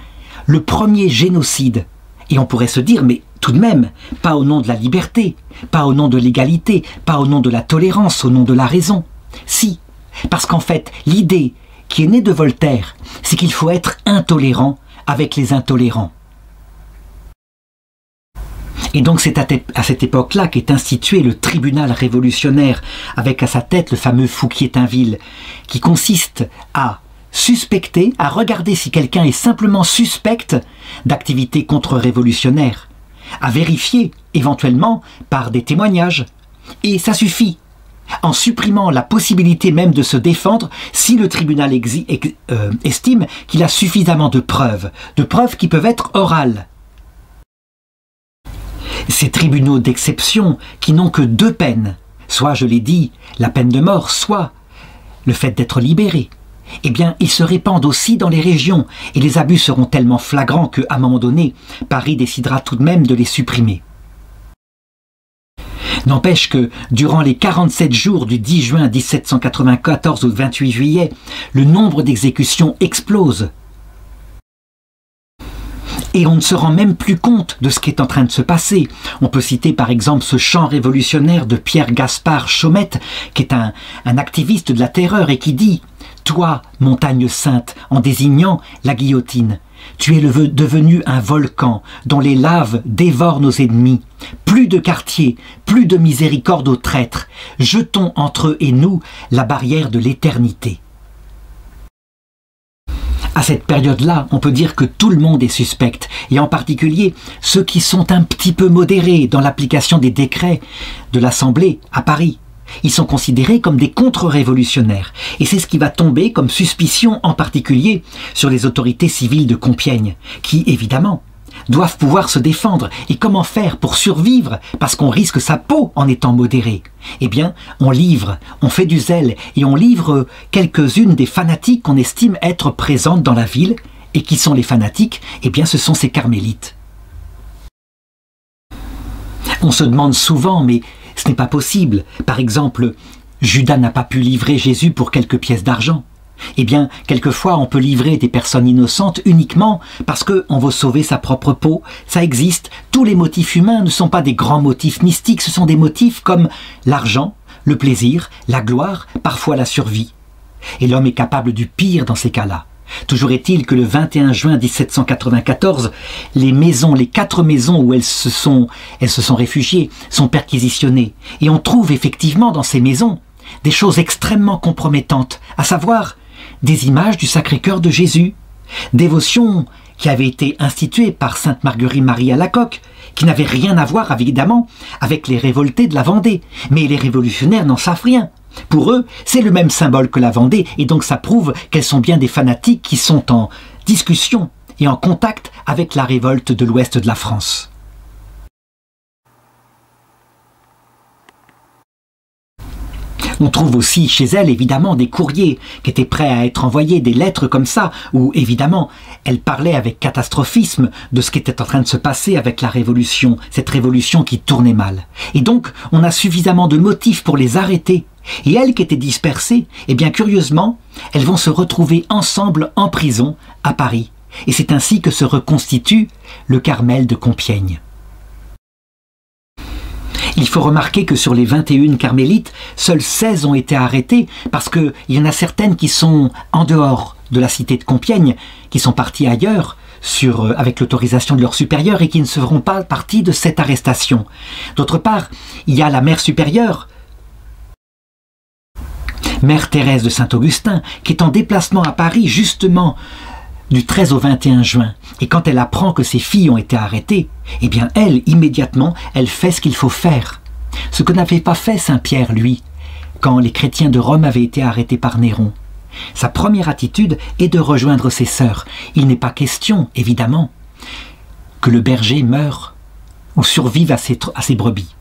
le premier génocide. Et on pourrait se dire, mais tout de même, pas au nom de la liberté, pas au nom de l'égalité, pas au nom de la tolérance, au nom de la raison. Si, parce qu'en fait, l'idée qui est née de Voltaire, c'est qu'il faut être intolérant avec les intolérants. Et donc c'est à cette époque-là qu'est institué le tribunal révolutionnaire, avec à sa tête le fameux Fouquier-Tinville, qui consiste à suspecter, à regarder si quelqu'un est simplement suspect d'activité contre-révolutionnaire, à vérifier éventuellement par des témoignages. Et ça suffit, en supprimant la possibilité même de se défendre si le tribunal estime qu'il a suffisamment de preuves qui peuvent être orales. Ces tribunaux d'exception qui n'ont que deux peines, soit, je l'ai dit, la peine de mort, soit le fait d'être libéré, eh bien, ils se répandent aussi dans les régions et les abus seront tellement flagrants qu'à un moment donné, Paris décidera tout de même de les supprimer. N'empêche que, durant les 47 jours du 10 juin 1794 au 28 juillet, le nombre d'exécutions explose. Et on ne se rend même plus compte de ce qui est en train de se passer. On peut citer par exemple ce chant révolutionnaire de Pierre-Gaspard Chaumette, qui est un activiste de la terreur et qui dit « Toi, montagne sainte », en désignant la guillotine, « tu es devenu un volcan dont les laves dévorent nos ennemis. Plus de quartier, plus de miséricorde aux traîtres. Jetons entre eux et nous la barrière de l'éternité. » À cette période-là, on peut dire que tout le monde est suspect, et en particulier ceux qui sont un petit peu modérés dans l'application des décrets de l'Assemblée à Paris. Ils sont considérés comme des contre-révolutionnaires, et c'est ce qui va tomber comme suspicion en particulier sur les autorités civiles de Compiègne, qui évidemment doivent pouvoir se défendre. Et comment faire pour survivre parce qu'on risque sa peau en étant modéré? Eh bien, on fait du zèle et on livre quelques-unes des fanatiques qu'on estime être présentes dans la ville. Et qui sont les fanatiques? Eh bien, ce sont ces carmélites. On se demande souvent, mais ce n'est pas possible. Par exemple, Judas n'a pas pu livrer Jésus pour quelques pièces d'argent. Eh bien, quelquefois, on peut livrer des personnes innocentes uniquement parce qu'on veut sauver sa propre peau. Ça existe. Tous les motifs humains ne sont pas des grands motifs mystiques, ce sont des motifs comme l'argent, le plaisir, la gloire, parfois la survie. Et l'homme est capable du pire dans ces cas-là. Toujours est-il que le 21 juin 1794, les 4 maisons où elles se sont réfugiées sont perquisitionnées. Et on trouve effectivement dans ces maisons des choses extrêmement compromettantes, à savoir des images du Sacré-Cœur de Jésus, dévotion qui avait été instituée par sainte Marguerite-Marie Alacoque, qui n'avait rien à voir évidemment avec les révoltés de la Vendée. Mais les révolutionnaires n'en savent rien. Pour eux, c'est le même symbole que la Vendée, et donc ça prouve qu'elles sont bien des fanatiques qui sont en discussion et en contact avec la révolte de l'ouest de la France. On trouve aussi chez elle, évidemment, des courriers qui étaient prêts à être envoyés, des lettres comme ça, où, évidemment, elle parlait avec catastrophisme de ce qui était en train de se passer avec la Révolution, cette Révolution qui tournait mal. Et donc, on a suffisamment de motifs pour les arrêter. Et elles qui étaient dispersées, eh bien, curieusement, elles vont se retrouver ensemble en prison à Paris. Et c'est ainsi que se reconstitue le Carmel de Compiègne. Il faut remarquer que sur les 21 carmélites, seules 16 ont été arrêtées parce qu'il y en a certaines qui sont en dehors de la cité de Compiègne, qui sont parties ailleurs avec l'autorisation de leur supérieur et qui ne seront pas parties de cette arrestation. D'autre part, il y a la mère supérieure, Mère Thérèse de Saint-Augustin, qui est en déplacement à Paris justement du 13 au 21 juin. Et quand elle apprend que ses filles ont été arrêtées, eh bien elle, immédiatement, elle fait ce qu'il faut faire. Ce que n'avait pas fait Saint-Pierre, lui, quand les chrétiens de Rome avaient été arrêtés par Néron. Sa première attitude est de rejoindre ses sœurs. Il n'est pas question, évidemment, que le berger meure ou survive à ses brebis.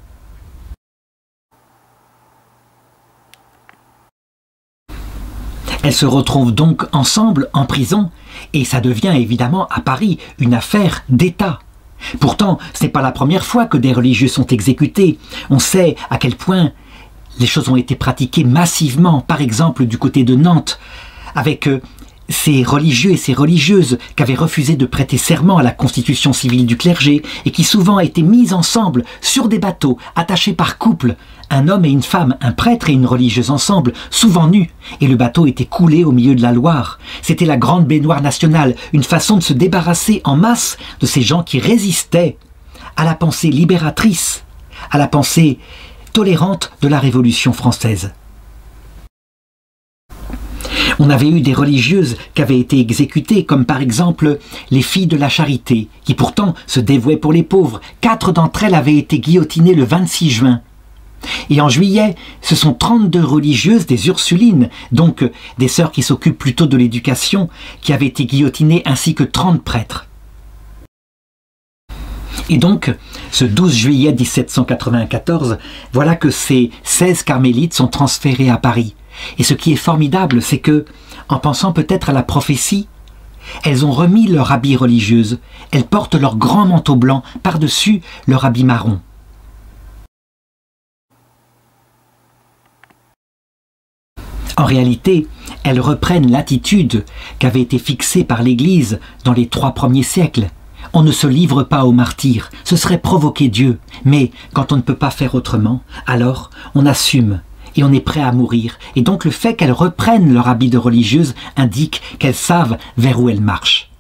Elles se retrouvent donc ensemble en prison et ça devient évidemment à Paris une affaire d'État. Pourtant, ce n'est pas la première fois que des religieux sont exécutés. On sait à quel point les choses ont été pratiquées massivement, par exemple du côté de Nantes, avec ces religieux et ces religieuses qui avaient refusé de prêter serment à la constitution civile du clergé et qui souvent étaient mis ensemble sur des bateaux, attachés par couple, un homme et une femme, un prêtre et une religieuse ensemble, souvent nus, et le bateau était coulé au milieu de la Loire. C'était la grande baignoire nationale, une façon de se débarrasser en masse de ces gens qui résistaient à la pensée libératrice, à la pensée tolérante de la Révolution française. On avait eu des religieuses qui avaient été exécutées, comme par exemple les filles de la Charité, qui pourtant se dévouaient pour les pauvres. 4 d'entre elles avaient été guillotinées le 26 juin. Et en juillet, ce sont 32 religieuses, des Ursulines, donc des sœurs qui s'occupent plutôt de l'éducation, qui avaient été guillotinées, ainsi que 30 prêtres. Et donc, ce 12 juillet 1794, voilà que ces 16 carmélites sont transférées à Paris. Et ce qui est formidable, c'est que, en pensant peut-être à la prophétie, elles ont remis leur habit religieuse, elles portent leur grand manteau blanc par-dessus leur habit marron. En réalité, elles reprennent l'attitude qu'avait été fixée par l'Église dans les 3 premiers siècles. On ne se livre pas aux martyrs, ce serait provoquer Dieu. Mais quand on ne peut pas faire autrement, alors on assume et on est prêt à mourir. Et donc le fait qu'elles reprennent leur habit de religieuse indique qu'elles savent vers où elles marchent.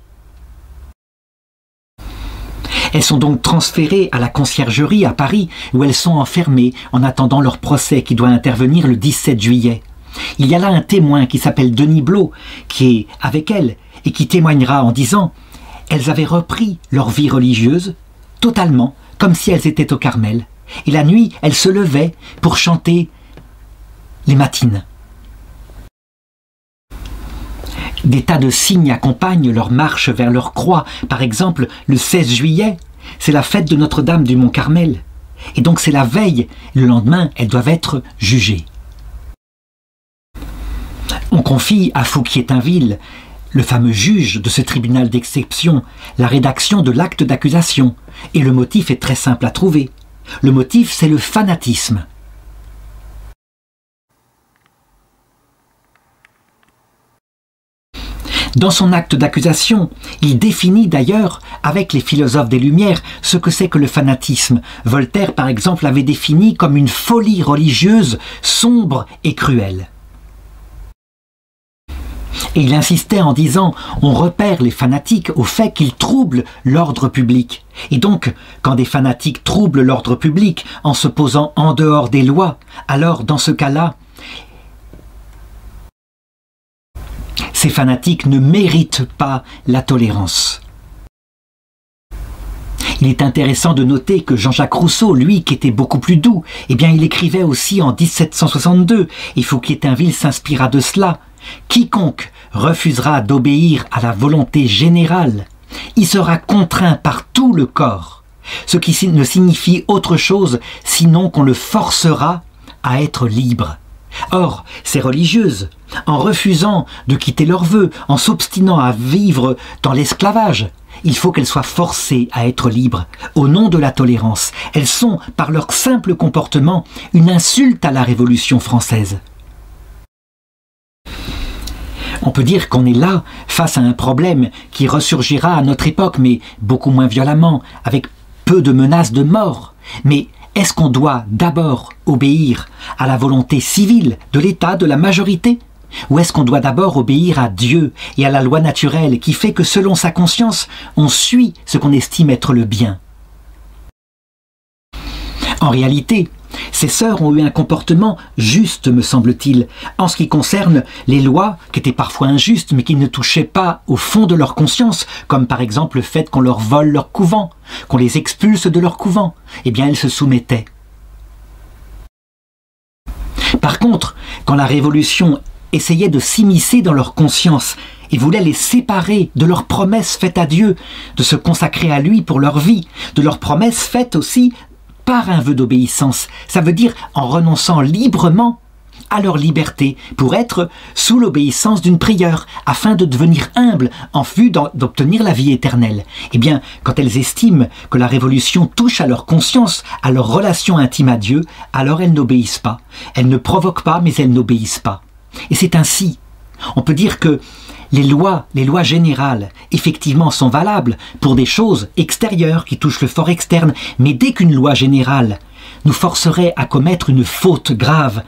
Elles sont donc transférées à la conciergerie à Paris, où elles sont enfermées en attendant leur procès qui doit intervenir le 17 juillet. Il y a là un témoin qui s'appelle Denis Blot, qui est avec elles et qui témoignera en disant « Elles avaient repris leur vie religieuse totalement, comme si elles étaient au Carmel. Et la nuit, elles se levaient pour chanter les matines. » Des tas de signes accompagnent leur marche vers leur croix. Par exemple, le 16 juillet, c'est la fête de Notre-Dame du Mont-Carmel. Et donc c'est la veille. Le lendemain, elles doivent être jugées. On confie à Fouquier-Tinville, le fameux juge de ce tribunal d'exception, la rédaction de l'acte d'accusation. Et le motif est très simple à trouver. Le motif, c'est le fanatisme. Dans son acte d'accusation, il définit d'ailleurs, avec les philosophes des Lumières, ce que c'est que le fanatisme. Voltaire, par exemple, l'avait défini comme une folie religieuse sombre et cruelle. Et il insistait en disant « on repère les fanatiques au fait qu'ils troublent l'ordre public ». Et donc, quand des fanatiques troublent l'ordre public en se posant en dehors des lois, alors dans ce cas-là, ces fanatiques ne méritent pas la tolérance. Il est intéressant de noter que Jean-Jacques Rousseau, lui qui était beaucoup plus doux, eh bien il écrivait aussi en 1762, et Fouquier-Tinville s'inspira de cela. Quiconque refusera d'obéir à la volonté générale, y sera contraint par tout le corps, ce qui ne signifie autre chose sinon qu'on le forcera à être libre. Or, ces religieuses, en refusant de quitter leurs vœux, en s'obstinant à vivre dans l'esclavage, il faut qu'elles soient forcées à être libres, au nom de la tolérance. Elles sont, par leur simple comportement, une insulte à la Révolution française. On peut dire qu'on est là, face à un problème qui ressurgira à notre époque, mais beaucoup moins violemment, avec peu de menaces de mort. Mais est-ce qu'on doit d'abord obéir à la volonté civile de l'État, de la majorité ? Ou est-ce qu'on doit d'abord obéir à Dieu et à la loi naturelle qui fait que selon sa conscience, on suit ce qu'on estime être le bien? En réalité, ces sœurs ont eu un comportement juste, me semble-t-il, en ce qui concerne les lois qui étaient parfois injustes, mais qui ne touchaient pas au fond de leur conscience, comme par exemple le fait qu'on leur vole leur couvent, qu'on les expulse de leur couvent. Eh bien, elles se soumettaient. Par contre, quand la Révolution essayait de s'immiscer dans leur conscience et voulait les séparer de leurs promesses faites à Dieu, de se consacrer à lui pour leur vie, de leurs promesses faites aussi par un vœu d'obéissance, ça veut dire en renonçant librement à leur liberté pour être sous l'obéissance d'une prieure, afin de devenir humbles en vue d'obtenir la vie éternelle. Eh bien, quand elles estiment que la Révolution touche à leur conscience, à leur relation intime à Dieu, alors elles n'obéissent pas. Elles ne provoquent pas, mais elles n'obéissent pas. Et c'est ainsi. On peut dire que les lois générales, effectivement, sont valables pour des choses extérieures qui touchent le fort externe, mais dès qu'une loi générale nous forcerait à commettre une faute grave,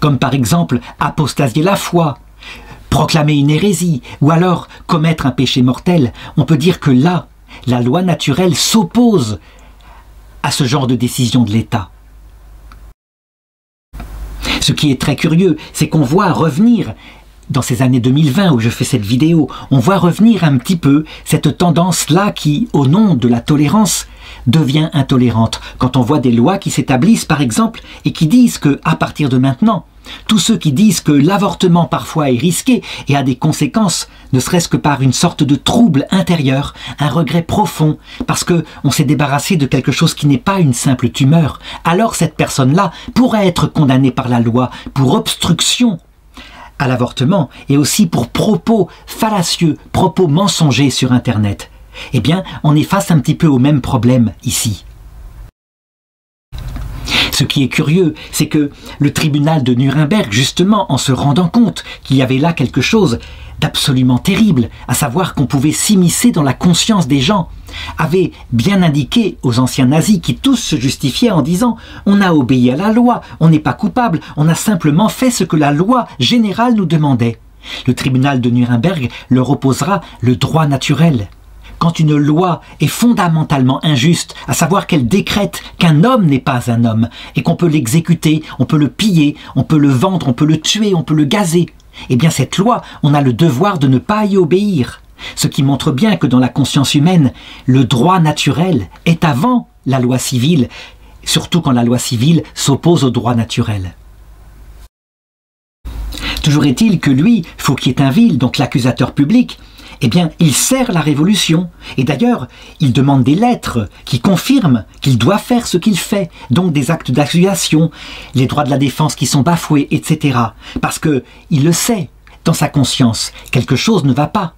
comme par exemple apostasier la foi, proclamer une hérésie, ou alors commettre un péché mortel, on peut dire que là, la loi naturelle s'oppose à ce genre de décision de l'État. Ce qui est très curieux, c'est qu'on voit revenir, dans ces années 2020 où je fais cette vidéo, on voit revenir un petit peu cette tendance-là qui, au nom de la tolérance, devient intolérante. Quand on voit des lois qui s'établissent, par exemple, et qui disent que, à partir de maintenant, tous ceux qui disent que l'avortement parfois est risqué et a des conséquences, ne serait-ce que par une sorte de trouble intérieur, un regret profond, parce qu'on s'est débarrassé de quelque chose qui n'est pas une simple tumeur, alors cette personne-là pourrait être condamnée par la loi pour obstruction à l'avortement et aussi pour propos fallacieux, propos mensongers sur Internet. Eh bien, on est face un petit peu au même problème ici. Ce qui est curieux, c'est que le tribunal de Nuremberg, justement, en se rendant compte qu'il y avait là quelque chose d'absolument terrible, à savoir qu'on pouvait s'immiscer dans la conscience des gens, avait bien indiqué aux anciens nazis qui tous se justifiaient en disant « on a obéi à la loi, on n'est pas coupable, on a simplement fait ce que la loi générale nous demandait ». Le tribunal de Nuremberg leur opposera le droit naturel. Quand une loi est fondamentalement injuste, à savoir qu'elle décrète qu'un homme n'est pas un homme, et qu'on peut l'exécuter, on peut le piller, on peut le vendre, on peut le tuer, on peut le gazer, eh bien cette loi, on a le devoir de ne pas y obéir. Ce qui montre bien que dans la conscience humaine, le droit naturel est avant la loi civile, surtout quand la loi civile s'oppose au droit naturel. Toujours est-il que lui, Fouquier-Tinville, donc l'accusateur public, eh bien, il sert la Révolution. Et d'ailleurs, il demande des lettres qui confirment qu'il doit faire ce qu'il fait, donc des actes d'accusation, les droits de la défense qui sont bafoués, etc. Parce que il le sait, dans sa conscience, quelque chose ne va pas.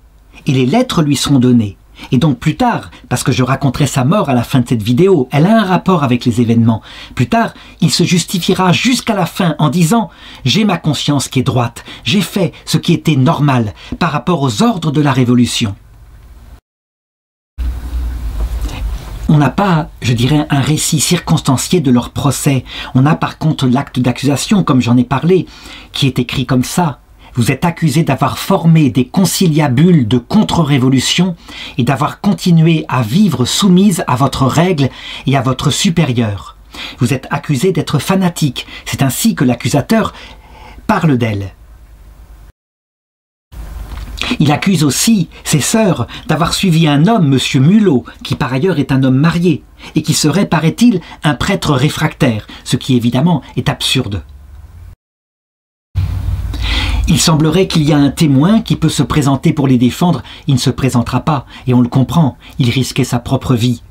Et les lettres lui seront données. Et donc plus tard, parce que je raconterai sa mort à la fin de cette vidéo, elle a un rapport avec les événements. Plus tard, il se justifiera jusqu'à la fin en disant « J'ai ma conscience qui est droite, j'ai fait ce qui était normal par rapport aux ordres de la Révolution ». On n'a pas, je dirais, un récit circonstancié de leur procès. On a par contre l'acte d'accusation, comme j'en ai parlé, qui est écrit comme ça. Vous êtes accusé d'avoir formé des conciliabules de contre-révolution et d'avoir continué à vivre soumise à votre règle et à votre supérieur. Vous êtes accusé d'être fanatique. C'est ainsi que l'accusateur parle d'elle. Il accuse aussi ses sœurs d'avoir suivi un homme, monsieur Mulot, qui par ailleurs est un homme marié, et qui serait, paraît-il, un prêtre réfractaire, ce qui évidemment est absurde. Il semblerait qu'il y a un témoin qui peut se présenter pour les défendre, il ne se présentera pas, et on le comprend, il risquait sa propre vie.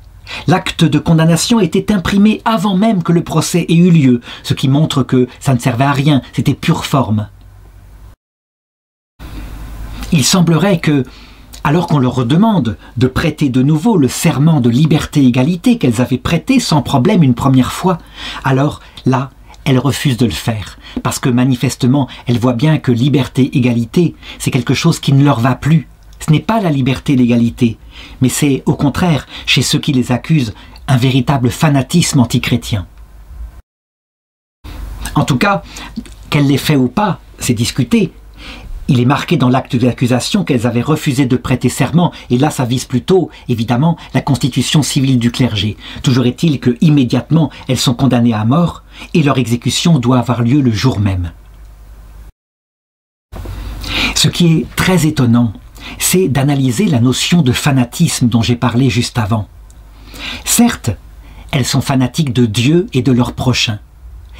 L'acte de condamnation était imprimé avant même que le procès ait eu lieu, ce qui montre que ça ne servait à rien, c'était pure forme. Il semblerait que, alors qu'on leur demande de prêter de nouveau le serment de liberté-égalité qu'elles avaient prêté sans problème une première fois, alors là, elles refusent de le faire, parce que manifestement, elles voient bien que liberté-égalité, c'est quelque chose qui ne leur va plus. Ce n'est pas la liberté, l'égalité, mais c'est au contraire, chez ceux qui les accusent, un véritable fanatisme antichrétien. En tout cas, qu'elles l'aient fait ou pas, c'est discuté. Il est marqué dans l'acte d'accusation qu'elles avaient refusé de prêter serment, et là ça vise plutôt, évidemment, la constitution civile du clergé. Toujours est-il que, immédiatement, elles sont condamnées à mort, et leur exécution doit avoir lieu le jour même. Ce qui est très étonnant, c'est d'analyser la notion de fanatisme dont j'ai parlé juste avant. Certes, elles sont fanatiques de Dieu et de leur prochain.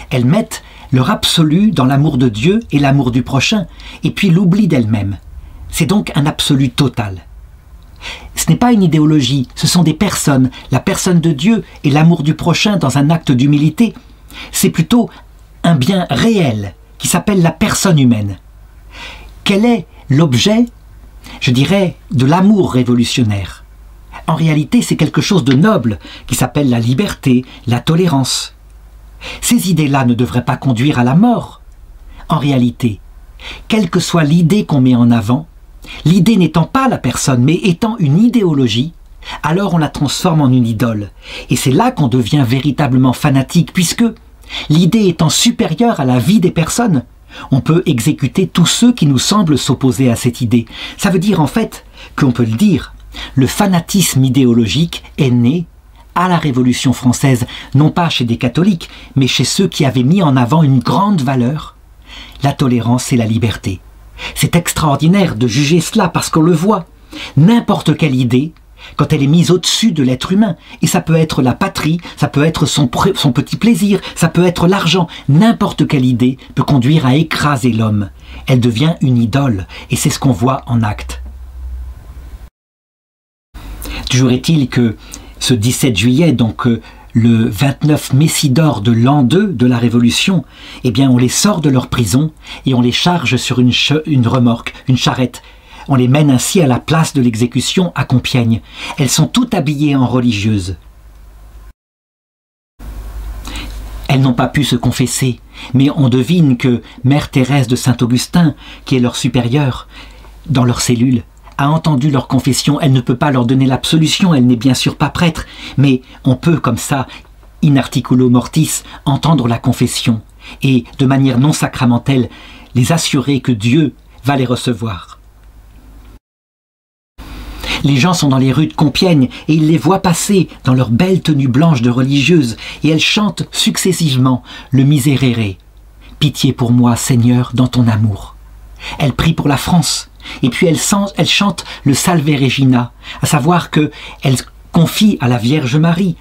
Elles mettent leur absolu dans l'amour de Dieu et l'amour du prochain, et puis l'oubli d'elles-mêmes. C'est donc un absolu total. Ce n'est pas une idéologie, ce sont des personnes, la personne de Dieu et l'amour du prochain dans un acte d'humilité. C'est plutôt un bien réel qui s'appelle la personne humaine. Quel est l'objet, je dirais, de l'amour révolutionnaire? En réalité, c'est quelque chose de noble qui s'appelle la liberté, la tolérance. Ces idées-là ne devraient pas conduire à la mort. En réalité, quelle que soit l'idée qu'on met en avant, l'idée n'étant pas la personne, mais étant une idéologie, alors on la transforme en une idole. Et c'est là qu'on devient véritablement fanatique, puisque l'idée étant supérieure à la vie des personnes, on peut exécuter tous ceux qui nous semblent s'opposer à cette idée. Ça veut dire en fait qu'on peut le dire, le fanatisme idéologique est né à la Révolution française, non pas chez des catholiques, mais chez ceux qui avaient mis en avant une grande valeur, la tolérance et la liberté. C'est extraordinaire de juger cela parce qu'on le voit. N'importe quelle idée, quand elle est mise au-dessus de l'être humain, et ça peut être la patrie, ça peut être son petit plaisir, ça peut être l'argent, n'importe quelle idée peut conduire à écraser l'homme. Elle devient une idole, et c'est ce qu'on voit en acte. Toujours est-il que ce 17 juillet, donc le 29 Messidor de l'an 2 de la Révolution, eh bien on les sort de leur prison et on les charge sur une remorque, une charrette. On les mène ainsi à la place de l'exécution à Compiègne. Elles sont toutes habillées en religieuses. Elles n'ont pas pu se confesser, mais on devine que Mère Thérèse de Saint-Augustin, qui est leur supérieure, dans leur cellule, a entendu leur confession. Elle ne peut pas leur donner l'absolution, elle n'est bien sûr pas prêtre, mais on peut comme ça, in articulo mortis, entendre la confession et, de manière non sacramentelle, les assurer que Dieu va les recevoir. Les gens sont dans les rues de Compiègne et ils les voient passer dans leurs belles tenues blanches de religieuses et elles chantent successivement le Miserere. Pitié pour moi, Seigneur, dans ton amour. Elles prient pour la France. Et puis elle chante le Salve Regina, à savoir qu'elle confie à la Vierge Marie,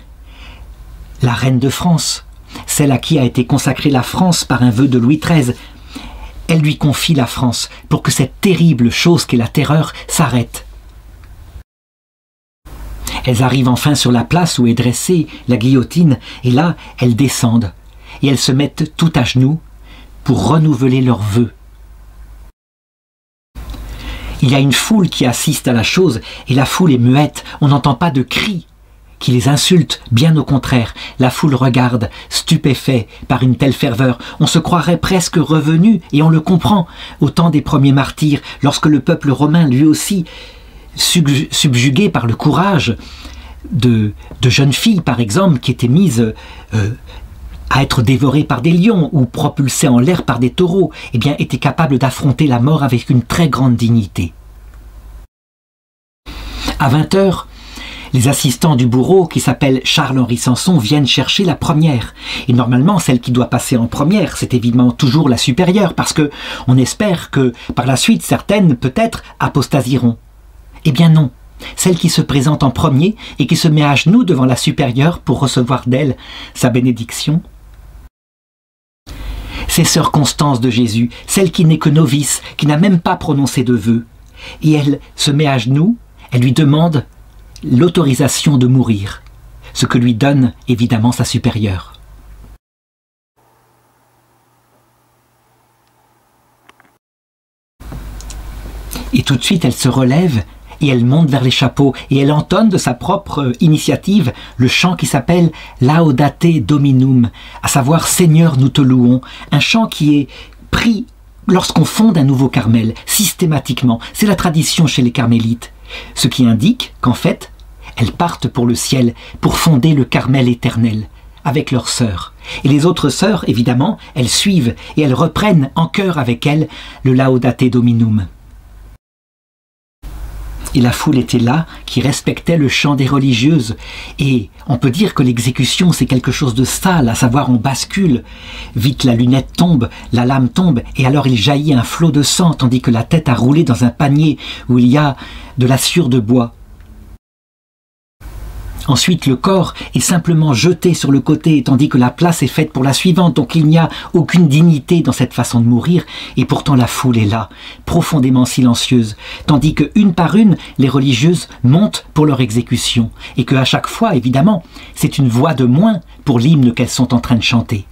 la reine de France, celle à qui a été consacrée la France par un vœu de Louis XIII. Elle lui confie la France pour que cette terrible chose qu'est la terreur s'arrête. Elles arrivent enfin sur la place où est dressée la guillotine, et là, elles descendent, et elles se mettent tout à genoux pour renouveler leurs vœux. Il y a une foule qui assiste à la chose, et la foule est muette, on n'entend pas de cris qui les insultent, bien au contraire. La foule regarde, stupéfait par une telle ferveur. On se croirait presque revenu, et on le comprend, au temps des premiers martyrs, lorsque le peuple romain, lui aussi, subjugué par le courage de jeunes filles, par exemple, qui étaient mises à être dévorées par des lions ou propulsées en l'air par des taureaux, eh bien, étaient capables d'affronter la mort avec une très grande dignité. À 20 h, Les assistants du bourreau, qui s'appellent Charles-Henri Sanson, viennent chercher la première. Et normalement, celle qui doit passer en première, c'est évidemment toujours la supérieure, parce que on espère que, par la suite, certaines, peut-être, apostasieront. Eh bien non. Celle qui se présente en premier et qui se met à genoux devant la supérieure pour recevoir d'elle sa bénédiction. C'est sœur Constance de Jésus, celle qui n'est que novice, qui n'a même pas prononcé de vœux. Et elle se met à genoux, elle lui demande l'autorisation de mourir, ce que lui donne évidemment sa supérieure. Et tout de suite elle se relève et elle monte vers l'échafaud et elle entonne de sa propre initiative le chant qui s'appelle Laudate Dominum, à savoir Seigneur nous te louons, un chant qui est pris lorsqu'on fonde un nouveau Carmel, systématiquement. C'est la tradition chez les carmélites, ce qui indique qu'en fait elles partent pour le ciel, pour fonder le Carmel éternel avec leurs sœurs. Et les autres sœurs, évidemment, elles suivent et elles reprennent en chœur avec elles le Laudate Dominum. Et la foule était là, qui respectait le chant des religieuses. Et on peut dire que l'exécution, c'est quelque chose de sale, à savoir on bascule. Vite la lunette tombe, la lame tombe, et alors il jaillit un flot de sang, tandis que la tête a roulé dans un panier où il y a de la sciure de bois. Ensuite, le corps est simplement jeté sur le côté, tandis que la place est faite pour la suivante. Donc il n'y a aucune dignité dans cette façon de mourir, et pourtant la foule est là, profondément silencieuse, tandis que une par une, les religieuses montent pour leur exécution, et qu'à chaque fois, évidemment, c'est une voix de moins pour l'hymne qu'elles sont en train de chanter.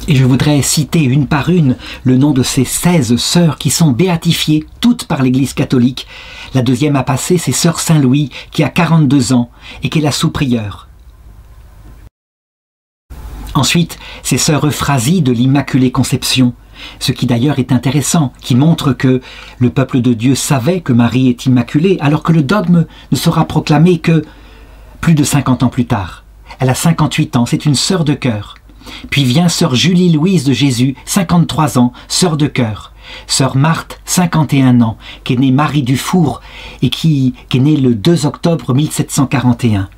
Et je voudrais citer une par une le nom de ces 16 sœurs qui sont béatifiées, toutes par l'Église catholique. La deuxième à passer, c'est sœur Saint-Louis, qui a 42 ans et qui est la sous-prieure. Ensuite, c'est sœur Euphrasie de l'Immaculée Conception, ce qui d'ailleurs est intéressant, qui montre que le peuple de Dieu savait que Marie est immaculée, alors que le dogme ne sera proclamé que plus de 50 ans plus tard. Elle a 58 ans, c'est une sœur de cœur. Puis vient sœur Julie-Louise de Jésus, 53 ans, sœur de cœur. Sœur Marthe, 51 ans, qui est née Marie Dufour et qui est née le 2 octobre 1741.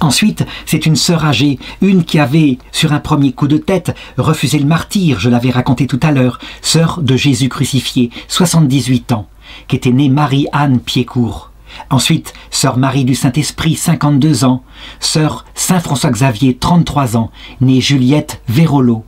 Ensuite, c'est une sœur âgée, une qui avait, sur un premier coup de tête, refusé le martyre, je l'avais raconté tout à l'heure, sœur de Jésus crucifié, 78 ans, qui était née Marie-Anne Piécourt. Ensuite, sœur Marie du Saint-Esprit, 52 ans, sœur Saint-François-Xavier, 33 ans, née Juliette Vérolo,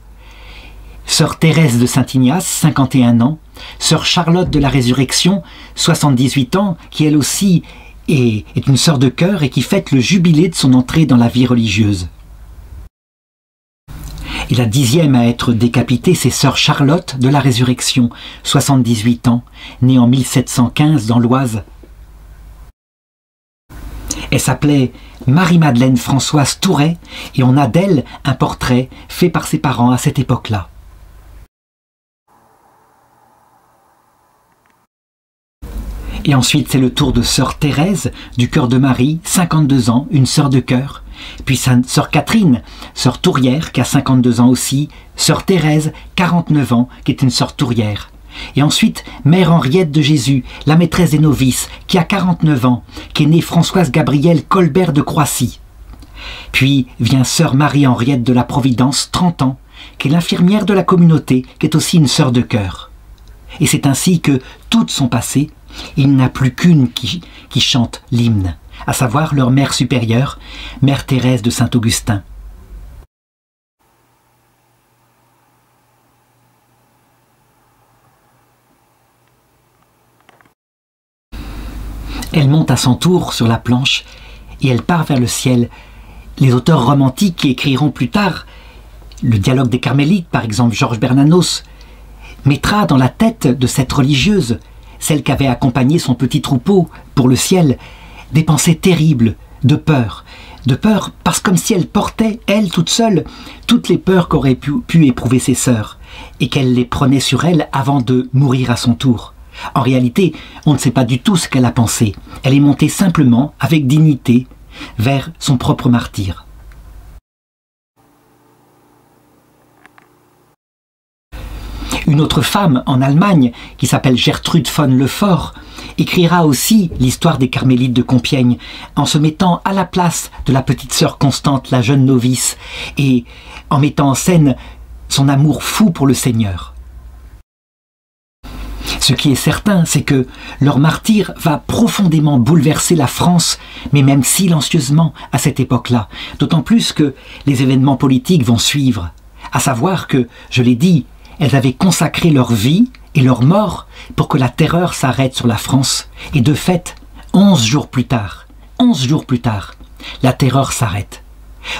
sœur Thérèse de Saint-Ignace, 51 ans, sœur Charlotte de la Résurrection, 78 ans, qui elle aussi est une sœur de cœur et qui fête le jubilé de son entrée dans la vie religieuse. Et la 10e à être décapitée, c'est sœur Charlotte de la Résurrection, 78 ans, née en 1715 dans l'Oise. Elle s'appelait Marie-Madeleine Françoise Touret et on a d'elle un portrait fait par ses parents à cette époque-là. Et ensuite, c'est le tour de sœur Thérèse du Cœur de Marie, 52 ans, une sœur de cœur. Puis sœur Catherine, sœur Tourière, qui a 52 ans aussi. Sœur Thérèse, 49 ans, qui est une sœur Tourière. Et ensuite, mère Henriette de Jésus, la maîtresse des novices, qui a 49 ans, qui est née Françoise Gabrielle Colbert de Croissy. Puis vient sœur Marie-Henriette de la Providence, 30 ans, qui est l'infirmière de la communauté, qui est aussi une sœur de cœur. Et c'est ainsi que toutes sont passées, et il n'y en a plus qu'une qui chante l'hymne, à savoir leur mère supérieure, mère Thérèse de Saint-Augustin. Elle monte à son tour sur la planche et elle part vers le ciel. Les auteurs romantiques qui écriront plus tard, le dialogue des Carmélites, par exemple Georges Bernanos, mettra dans la tête de cette religieuse, celle qui avait accompagné son petit troupeau pour le ciel, des pensées terribles de peur parce comme si elle portait, elle toute seule, toutes les peurs qu'auraient pu éprouver ses sœurs, et qu'elle les prenait sur elle avant de mourir à son tour. En réalité, on ne sait pas du tout ce qu'elle a pensé. Elle est montée simplement, avec dignité, vers son propre martyre. Une autre femme en Allemagne, qui s'appelle Gertrude von Lefort, écrira aussi l'histoire des Carmélites de Compiègne en se mettant à la place de la petite sœur Constante, la jeune novice, et en mettant en scène son amour fou pour le Seigneur. Ce qui est certain, c'est que leur martyre va profondément bouleverser la France, mais même silencieusement à cette époque-là, d'autant plus que les événements politiques vont suivre, à savoir que, je l'ai dit, elles avaient consacré leur vie et leur mort pour que la terreur s'arrête sur la France. Et de fait, 11 jours plus tard, la terreur s'arrête.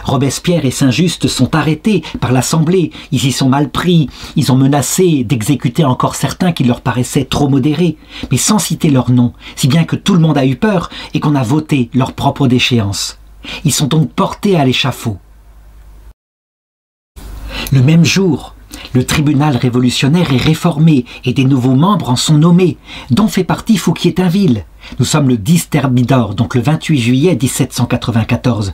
Robespierre et Saint-Just sont arrêtés par l'Assemblée, ils y sont mal pris, ils ont menacé d'exécuter encore certains qui leur paraissaient trop modérés, mais sans citer leur nom, si bien que tout le monde a eu peur et qu'on a voté leur propre déchéance. Ils sont donc portés à l'échafaud. Le même jour, le tribunal révolutionnaire est réformé et des nouveaux membres en sont nommés, dont fait partie Fouquier-Tinville. Nous sommes le 10 Thermidor, donc le 28 juillet 1794.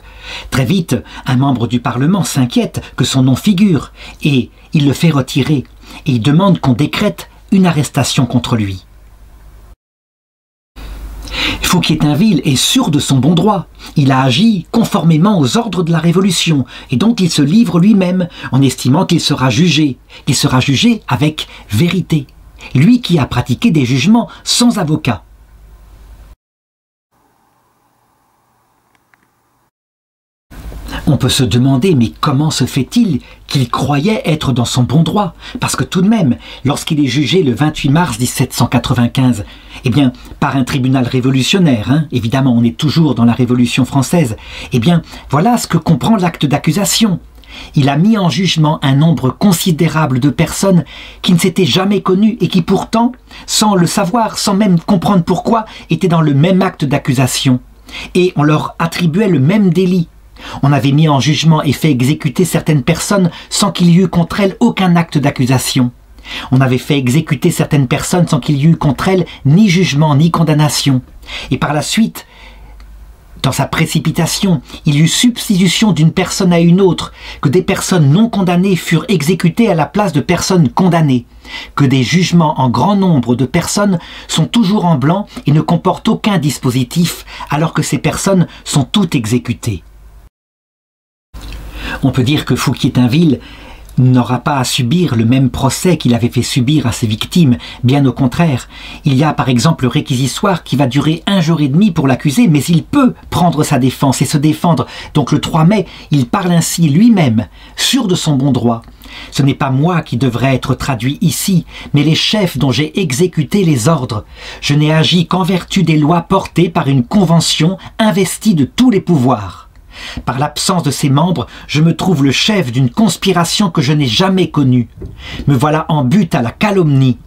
Très vite, un membre du Parlement s'inquiète que son nom figure et il le fait retirer et il demande qu'on décrète une arrestation contre lui. Fouquier-Tinville est sûr de son bon droit. Il a agi conformément aux ordres de la Révolution et donc il se livre lui-même en estimant qu'il sera jugé avec vérité. Lui qui a pratiqué des jugements sans avocat. On peut se demander, mais comment se fait-il qu'il croyait être dans son bon droit? Parce que tout de même, lorsqu'il est jugé le 28 mars 1795, eh bien, par un tribunal révolutionnaire, évidemment, on est toujours dans la Révolution française, eh bien, voilà ce que comprend l'acte d'accusation. Il a mis en jugement un nombre considérable de personnes qui ne s'étaient jamais connues et qui pourtant, sans le savoir, sans même comprendre pourquoi, étaient dans le même acte d'accusation. Et on leur attribuait le même délit. On avait mis en jugement et fait exécuter certaines personnes sans qu'il y eût contre elles aucun acte d'accusation. On avait fait exécuter certaines personnes sans qu'il y eût contre elles ni jugement ni condamnation. Et par la suite, dans sa précipitation, il y eut substitution d'une personne à une autre, que des personnes non condamnées furent exécutées à la place de personnes condamnées, que des jugements en grand nombre de personnes sont toujours en blanc et ne comportent aucun dispositif, alors que ces personnes sont toutes exécutées. On peut dire que Fouquier-Tinville n'aura pas à subir le même procès qu'il avait fait subir à ses victimes, bien au contraire. Il y a par exemple le réquisitoire qui va durer 1 jour et demi pour l'accusé, mais il peut prendre sa défense et se défendre. Donc le 3 mai, il parle ainsi lui-même, sûr de son bon droit. Ce n'est pas moi qui devrais être traduit ici, mais les chefs dont j'ai exécuté les ordres. Je n'ai agi qu'en vertu des lois portées par une convention investie de tous les pouvoirs. Par l'absence de ses membres, je me trouve le chef d'une conspiration que je n'ai jamais connue. Me voilà en butte à la calomnie,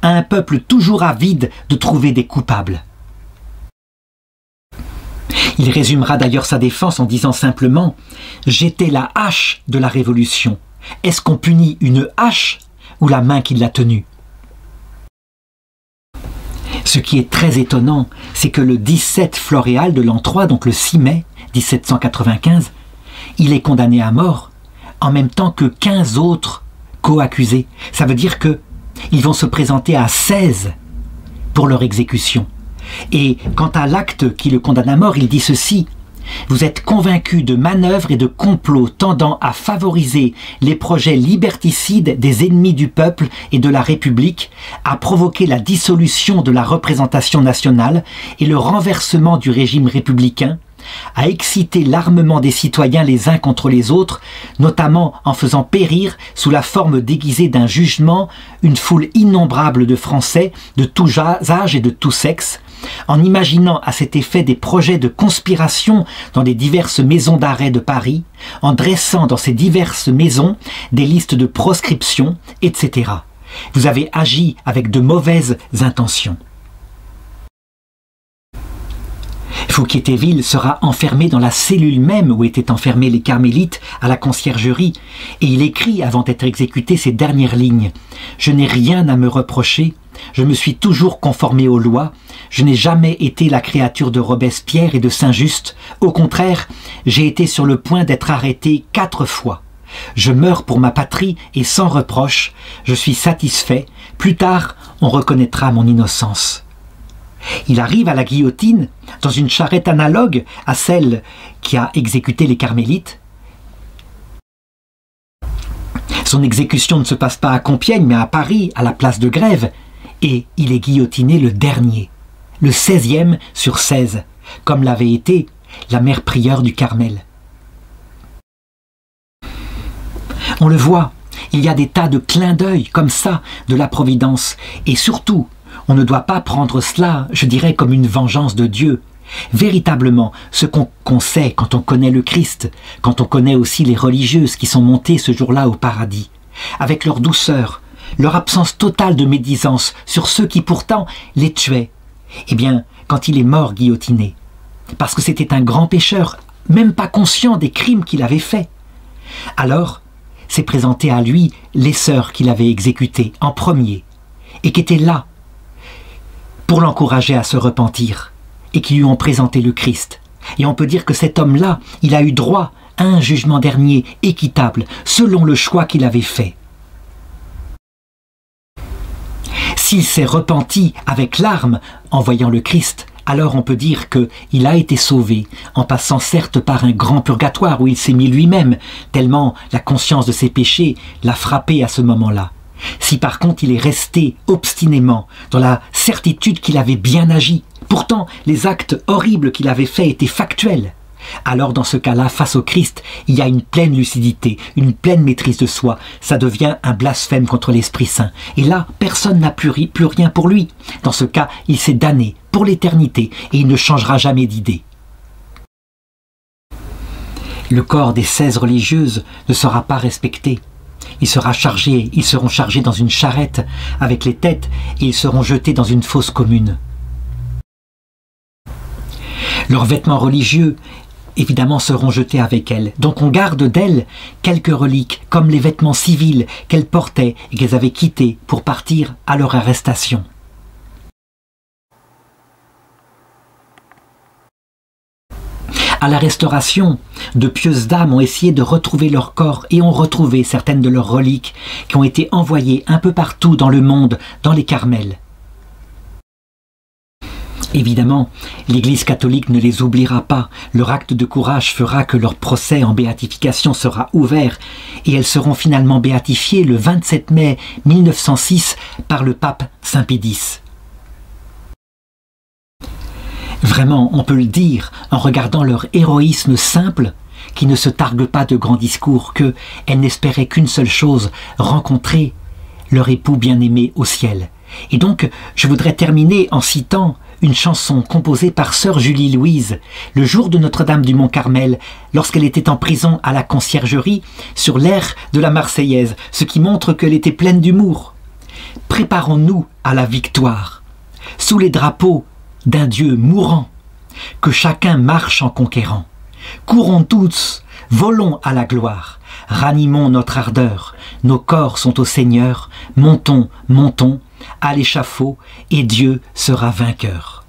à un peuple toujours avide de trouver des coupables. Il résumera d'ailleurs sa défense en disant simplement « J'étais la hache de la Révolution. Est-ce qu'on punit une hache ou la main qui l'a tenue ?» Ce qui est très étonnant, c'est que le 17 Floréal de l'an 3, donc le 6 mai 1795, il est condamné à mort, en même temps que 15 autres co-accusés. Ça veut dire qu'ils vont se présenter à 16 pour leur exécution. Et quant à l'acte qui le condamne à mort, il dit ceci: « Vous êtes convaincus de manœuvres et de complots tendant à favoriser les projets liberticides des ennemis du peuple et de la République, à provoquer la dissolution de la représentation nationale et le renversement du régime républicain, à exciter l'armement des citoyens les uns contre les autres, notamment en faisant périr, sous la forme déguisée d'un jugement, une foule innombrable de Français de tous âges et de tous sexes, en imaginant à cet effet des projets de conspiration dans les diverses maisons d'arrêt de Paris, en dressant dans ces diverses maisons des listes de proscription, etc. Vous avez agi avec de mauvaises intentions. » Fouquier-Tinville sera enfermé dans la cellule même où étaient enfermés les carmélites à la conciergerie, et il écrit avant d'être exécuté ces dernières lignes: « Je n'ai rien à me reprocher, je me suis toujours conformé aux lois, je n'ai jamais été la créature de Robespierre et de Saint-Just, au contraire, j'ai été sur le point d'être arrêté 4 fois. Je meurs pour ma patrie et sans reproche, je suis satisfait. Plus tard, on reconnaîtra mon innocence. » Il arrive à la guillotine dans une charrette analogue à celle qui a exécuté les carmélites. Son exécution ne se passe pas à Compiègne, mais à Paris, à la place de Grève. Et il est guillotiné le dernier, le 16e sur 16, comme l'avait été la mère prieure du Carmel. On le voit, il y a des tas de clins d'œil comme ça de la Providence. Et surtout, on ne doit pas prendre cela, je dirais, comme une vengeance de Dieu. Véritablement, ce qu'on sait quand on connaît le Christ, quand on connaît aussi les religieuses qui sont montées ce jour-là au paradis, avec leur douceur, leur absence totale de médisance sur ceux qui pourtant les tuaient, eh bien, quand il est mort guillotiné, parce que c'était un grand pécheur, même pas conscient des crimes qu'il avait faits, alors s'est présenté à lui les sœurs qu'il avait exécutées en premier, et qui étaient là pour l'encourager à se repentir, et qui lui ont présenté le Christ. Et on peut dire que cet homme-là, il a eu droit à un jugement dernier équitable, selon le choix qu'il avait fait. S'il s'est repenti avec larmes en voyant le Christ, alors on peut dire qu'il a été sauvé, en passant certes par un grand purgatoire où il s'est mis lui-même, tellement la conscience de ses péchés l'a frappé à ce moment-là. Si par contre il est resté obstinément dans la certitude qu'il avait bien agi, pourtant les actes horribles qu'il avait faits étaient factuels, alors dans ce cas-là, face au Christ, il y a une pleine lucidité, une pleine maîtrise de soi. Ça devient un blasphème contre l'Esprit Saint. Et là, personne n'a plus rien pour lui. Dans ce cas, il s'est damné pour l'éternité et il ne changera jamais d'idée. Le corps des 16 religieuses ne sera pas respecté. Ils seront chargés dans une charrette avec les têtes et ils seront jetés dans une fosse commune. Leurs vêtements religieux évidemment seront jetés avec elles. Donc on garde d'elles quelques reliques, comme les vêtements civils qu'elles portaient et qu'elles avaient quittés pour partir à leur arrestation. À la Restauration, de pieuses dames ont essayé de retrouver leur corps et ont retrouvé certaines de leurs reliques qui ont été envoyées un peu partout dans le monde, dans les Carmels. Évidemment, l'Église catholique ne les oubliera pas. Leur acte de courage fera que leur procès en béatification sera ouvert et elles seront finalement béatifiées le 27 mai 1906 par le pape Saint Pédis. Vraiment, on peut le dire en regardant leur héroïsme simple, qui ne se targue pas de grands discours, qu'elles n'espéraient qu'une seule chose, rencontrer leur époux bien-aimé au ciel. Et donc, je voudrais terminer en citant une chanson composée par sœur Julie-Louise, le jour de Notre-Dame du Mont-Carmel, lorsqu'elle était en prison à la conciergerie, sur l'air de la Marseillaise, ce qui montre qu'elle était pleine d'humour. Préparons-nous à la victoire, sous les drapeaux d'un Dieu mourant, que chacun marche en conquérant. Courons tous, volons à la gloire, ranimons notre ardeur, nos corps sont au Seigneur, montons, montons, à l'échafaud, et Dieu sera vainqueur.